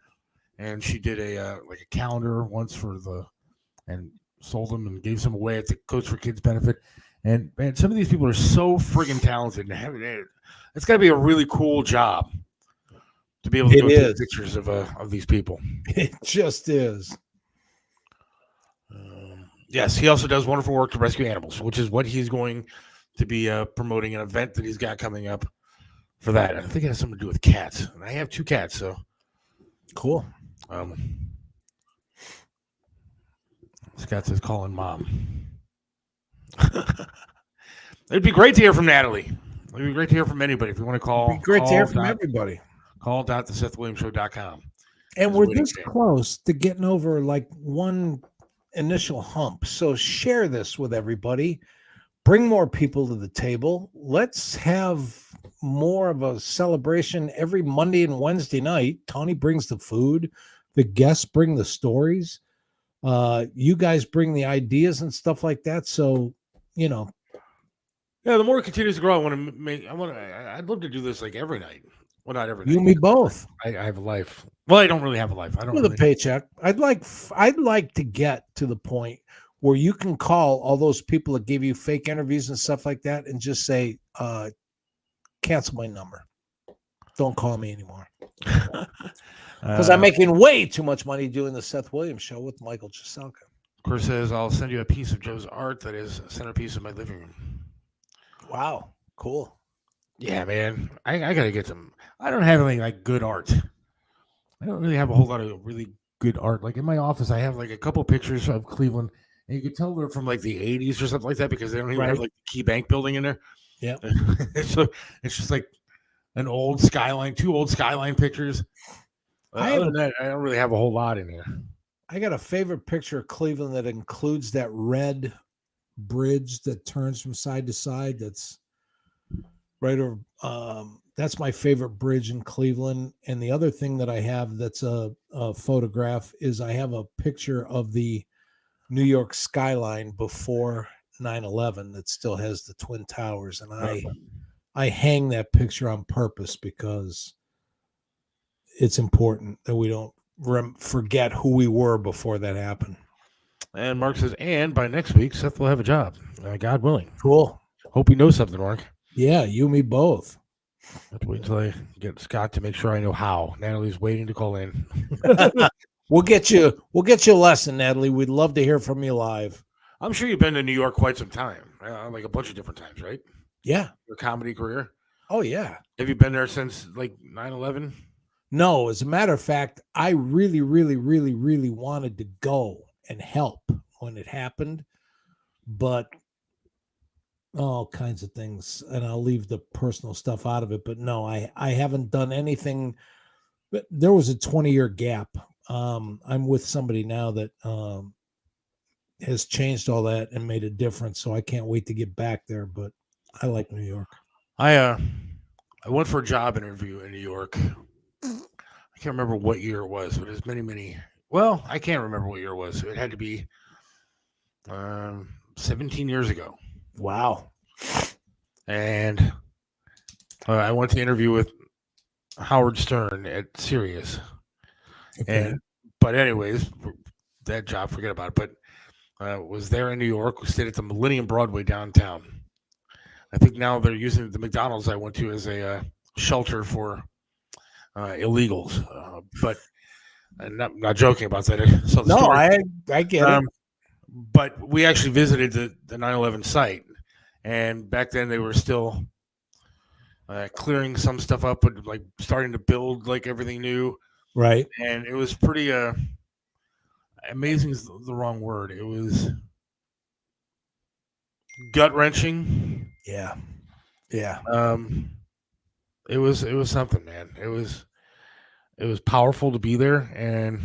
and she did a calendar once and sold them and gave some away at the Coach for Kids benefit. And man, some of these people are so friggin' talented, and it's got to be a really cool job to be able to take pictures of these people. It just is. Yes, he also does wonderful work to rescue animals, which is what he's going to be promoting, an event that he's got coming up for that. I think it has something to do with cats. And I have 2 cats, so cool. Scott says, calling mom. It'd be great to hear from Natalie. It'd be great to hear from anybody. If you want to call, it'd be great to hear from everybody. Call.thesethwilliamsshow.com. And we're this close to getting over like one initial hump. So share this with everybody. Bring more people to the table. Let's have more of a celebration every Monday and Wednesday night. Tony brings the food. The guests bring the stories. You guys bring the ideas and stuff like that. So, yeah, the more it continues to grow, I'd love to do this like every night. Well, not every night. You and me both. I have a life. Well, I don't really have a life. I don't with a paycheck. I'd like to get to the point where you can call all those people that give you fake interviews and stuff like that and just say, cancel my number. Don't call me anymore. Because I'm making way too much money doing the Seth Williams Show with Michael Chiselka. Chris says, I'll send you a piece of Joe's art that is a centerpiece of my living room. Wow. Cool. Yeah, man. I got to get some. I don't have any like good art. I don't really have a whole lot of really good art. Like in my office, I have like a couple pictures of Cleveland, and you can tell they're from like the 80s or something like that because they don't even have like the Key Bank building in there. Yeah. So it's just like an old skyline, 2 old skyline pictures. Other than that, I don't really have a whole lot in here. I got a favorite picture of Cleveland that includes that red bridge that turns from side to side. That's right over. That's my favorite bridge in Cleveland. And the other thing that I have that's a photograph is I have a picture of the New York skyline before 9/11 that still has the Twin Towers. And I hang that picture on purpose because it's important that we don't forget who we were before that happened. And Mark says, and by next week, Seth will have a job. God willing. Cool. Hope you know something, Mark. Yeah, you and me both. I have to wait until I get Scott to make sure I know how. Natalie's waiting to call in. We'll get you a lesson, Natalie. We'd love to hear from you live. I'm sure you've been to New York quite some time, like a bunch of different times, right? Yeah. Your comedy career. Oh yeah. Have you been there since like 9/11? No, as a matter of fact, I really, really, really, really wanted to go and help when it happened, but all kinds of things, and I'll leave the personal stuff out of it. But no, I haven't done anything. But there was a 20-year gap. I'm with somebody now that has changed all that and made a difference. So I can't wait to get back there. But I like New York. I went for a job interview in New York. I can't remember what year it was, but it was many. Well, I can't remember what year it was. It had to be 17 years ago. Wow. And I went to interview with Howard Stern at Sirius. Okay. But anyways, that job, forget about it. But was there in New York. We stayed at the Millennium Broadway downtown. I think now they're using the McDonald's I went to as a shelter for illegals. But I'm not joking about that. So No, I get it. But we actually visited the 9/11 site, and back then they were still clearing some stuff up, but like starting to build like everything new. Right. And it was pretty amazing is the wrong word. It was gut wrenching. Yeah. Yeah. It was something, man. It was powerful to be there, and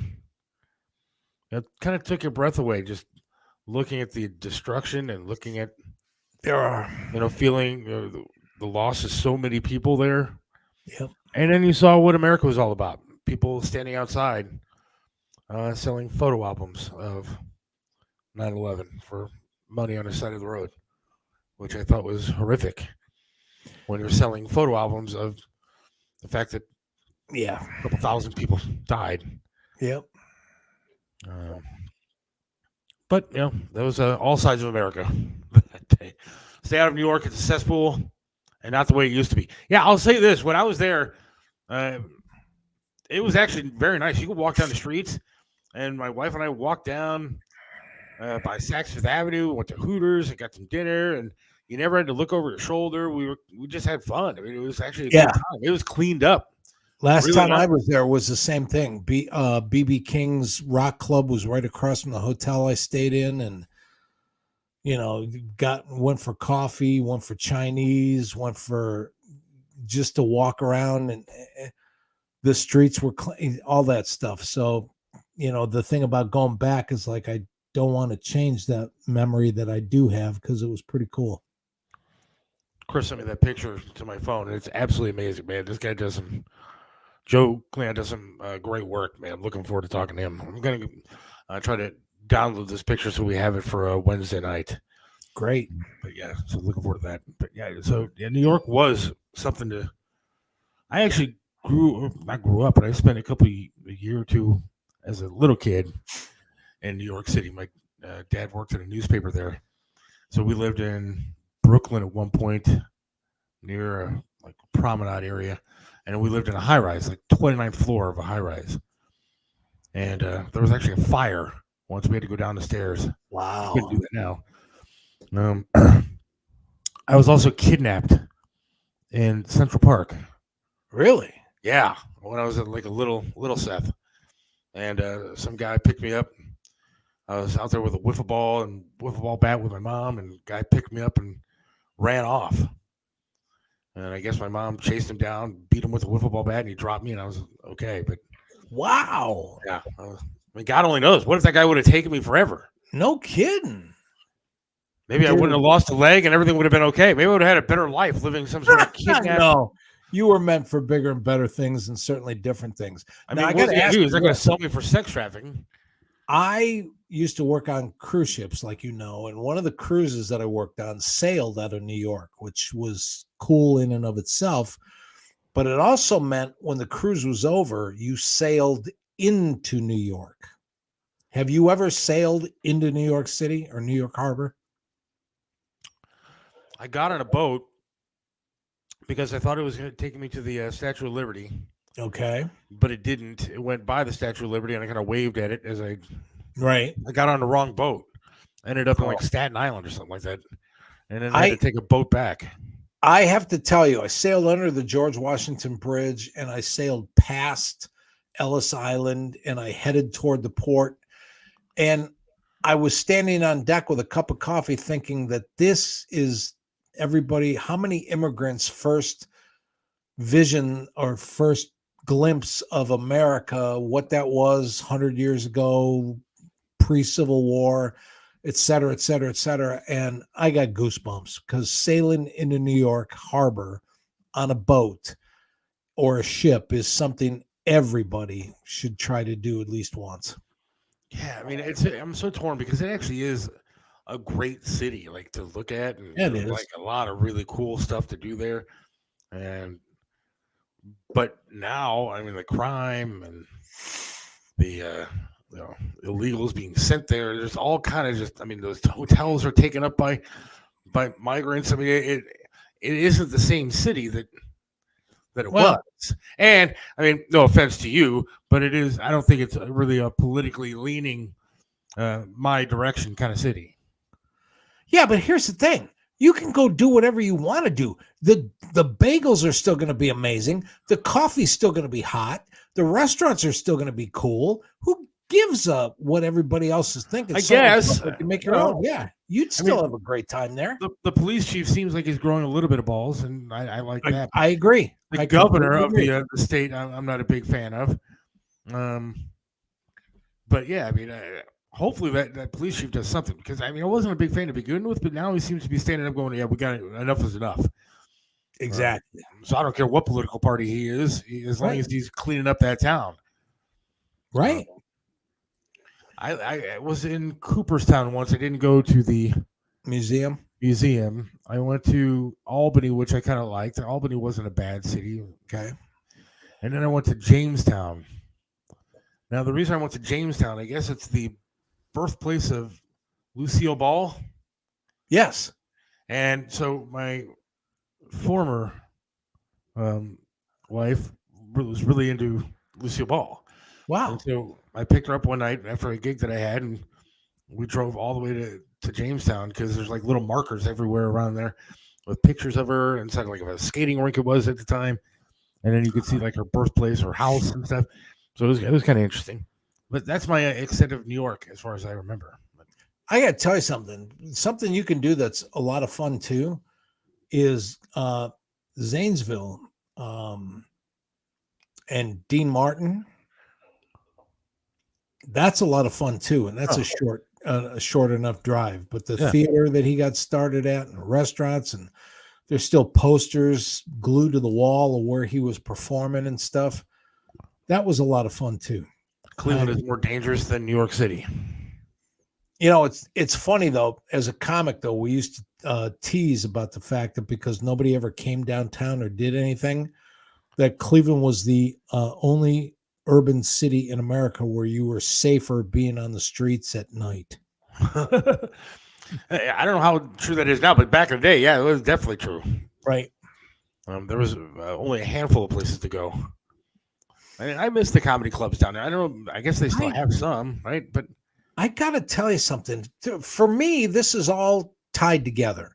it kind of took your breath away just looking at the destruction and looking at feeling the loss of so many people there. Yep. And then you saw what America was all about. People standing outside selling photo albums of 9/11 for money on the side of the road, which I thought was horrific. When you're selling photo albums of the fact that Yeah. a couple thousand people died. Yep. But that was all sides of America that day. Stay out of New York. It's a cesspool, and not the way it used to be. Yeah, I'll say this: when I was there, it was actually very nice. You could walk down the streets, and my wife and I walked down by Saks Fifth Avenue, went to Hooters, and got some dinner, and you never had to look over your shoulder. We just had fun. I mean, it was actually a good time. It was cleaned up. Last Really time nice. I was there was the same thing. BB King's Rock Club was right across from the hotel I stayed in, and went for coffee, went for Chinese, went for just to walk around, and the streets were clean, all that stuff. So, the thing about going back is like I don't want to change that memory that I do have because it was pretty cool. Chris sent me that picture to my phone, and it's absolutely amazing, man. This guy does some. Joe Clan does some great work, man. I'm looking forward to talking to him. I'm going to try to download this picture so we have it for Wednesday night. Great. But yeah, so looking forward to that. But yeah, so New York was something to. I actually not grew up, but I spent a year or two as a little kid in New York City. My dad worked at a newspaper there, so we lived in Brooklyn at one point near like Promenade area. And we lived in a high rise, like 29th floor of a high rise. And there was actually a fire once. We had to go down the stairs. Wow. Couldn't do that now. I was also kidnapped in Central Park. Really? Yeah, when I was at like a little Seth, and some guy picked me up. I was out there with a wiffle ball bat with my mom, and guy picked me up and ran off. And I guess my mom chased him down, beat him with a wiffle ball bat, and he dropped me, and I was okay. But wow. yeah, I mean, God only knows. What if that guy would have taken me forever? No kidding. Maybe I wouldn't have lost a leg, and everything would have been okay. Maybe I would have had a better life living some sort of kidnapping. No, you were meant for bigger and better things, and certainly different things. I mean, what is he going to sell me for sex trafficking? I used to work on cruise ships, like and one of the cruises that I worked on sailed out of New York, which was cool in and of itself. But it also meant when the cruise was over, you sailed into New York. Have you ever sailed into New York City or New York Harbor? I got on a boat because I thought it was going to take me to the Statue of Liberty. Okay. But it didn't. It went by the Statue of Liberty, and I kind of waved at it as I got on the wrong boat. I ended up in like Staten Island or something like that. And then I had to take a boat back. I have to tell you, I sailed under the George Washington Bridge and I sailed past Ellis Island and I headed toward the port. And I was standing on deck with a cup of coffee thinking that this is everybody, how many immigrants' first vision or first glimpse of America, what that was 100 years ago, pre-Civil War, et cetera, et cetera, et cetera. And I got goosebumps because sailing into New York Harbor on a boat or a ship is something everybody should try to do at least once. Yeah, I mean, I'm so torn because it actually is a great city, like to look at, and Yeah, it there's, is. like a lot of really cool stuff to do there. And but now, I mean, the crime and the illegals being sent there, there's all kind of just. I mean, those hotels are taken up by migrants. I mean, it isn't the same city that it Well- was. And I mean, no offense to you, but it is. I don't think it's really a politically leaning my direction kind of city. Yeah, but here's the thing. You can go do whatever you want to do. The bagels are still going to be amazing. The coffee's still going to be hot. The restaurants are still going to be cool. Who gives up what everybody else is thinking? I So much guess, fun. You make your well, own. Yeah, you'd I still mean, have a great time there. The police chief seems like he's growing a little bit of balls, and I like that. I agree. The I governor completely of agree. the state, I'm not a big fan of. But yeah, I mean, hopefully that police chief does something, because I mean, I wasn't a big fan to begin with, but now he seems to be standing up, going, "Yeah, we got it. Enough is enough." Exactly. So I don't care what political party he is, as long Right. as he's cleaning up that town. Right. I was in Cooperstown once. I didn't go to the Museum. museum. I went to Albany, which I kind of liked. Albany wasn't a bad city. Okay. And then I went to Jamestown. Now, the reason I went to Jamestown, I guess it's the birthplace of Lucille Ball. Yes. And so my former wife was really into Lucille Ball. Wow. And so I picked her up one night after a gig that I had, and we drove all the way to Jamestown, because there's like little markers everywhere around there with pictures of her, and it's like a skating rink it was at the time. And then you could see like her birthplace, her house and stuff. So it was kind of interesting. But that's my extent of New York as far as I remember. I got to tell you something. Something you can do that's a lot of fun too is Zanesville and Dean Martin. That's a lot of fun too, and that's a short enough drive. But the theater that he got started at, and restaurants, and there's still posters glued to the wall of where he was performing and stuff. That was a lot of fun too. Cleveland is more dangerous than New York City. You know, it's funny though. As a comic, though, we used to tease about the fact that because nobody ever came downtown or did anything, that Cleveland was the only urban city in America where you were safer being on the streets at night. I don't know how true that is now, but back in the day, yeah, it was definitely true. Right. There was only a handful of places to go. I miss the comedy clubs down there. I don't know. I guess they still have some, right? But I got to tell you something. For me, this is all tied together.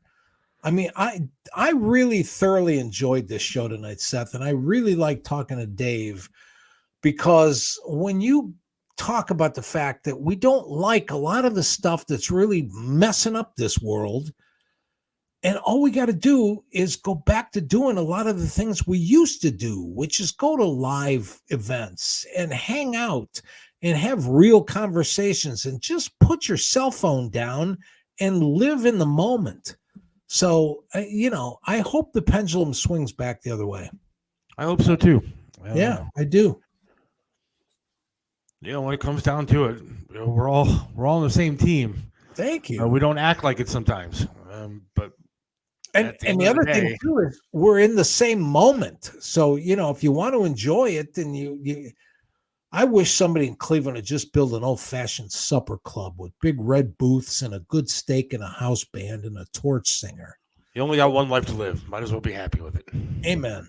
I mean, I really thoroughly enjoyed this show tonight, Seth, and I really like talking to Dave, because when you talk about the fact that we don't like a lot of the stuff that's really messing up this world, and all we got to do is go back to doing a lot of the things we used to do, which is go to live events and hang out and have real conversations and just put your cell phone down and live in the moment. So, I hope the pendulum swings back the other way. I hope so too. Yeah, I do. When it comes down to it, we're all on the same team. Thank you. We don't act like it sometimes, but And at the the end of other the thing day- too is we're in the same moment. So, if you want to enjoy it, then I wish somebody in Cleveland would just build an old-fashioned supper club with big red booths and a good steak and a house band and a torch singer. you only got one life to live. Might as well be happy with it. Amen.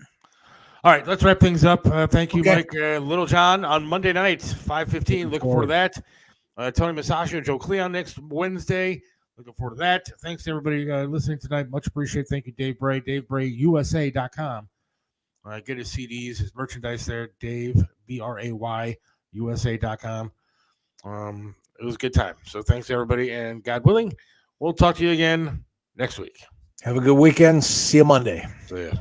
All right, let's wrap things up. Thank you, Okay. Mike. Little John on Monday night, 5:15. Looking forward to that. Tony Musachio and Joe Cleon next Wednesday. looking forward to that. Thanks to everybody listening tonight. Much appreciated. Thank you, Dave Bray, DaveBrayUSA.com. Get his CDs, his merchandise there, Dave, BRAY, USA.com. It was a good time. So thanks, everybody. And God willing, we'll talk to you again next week. Have a good weekend. See you Monday. See ya.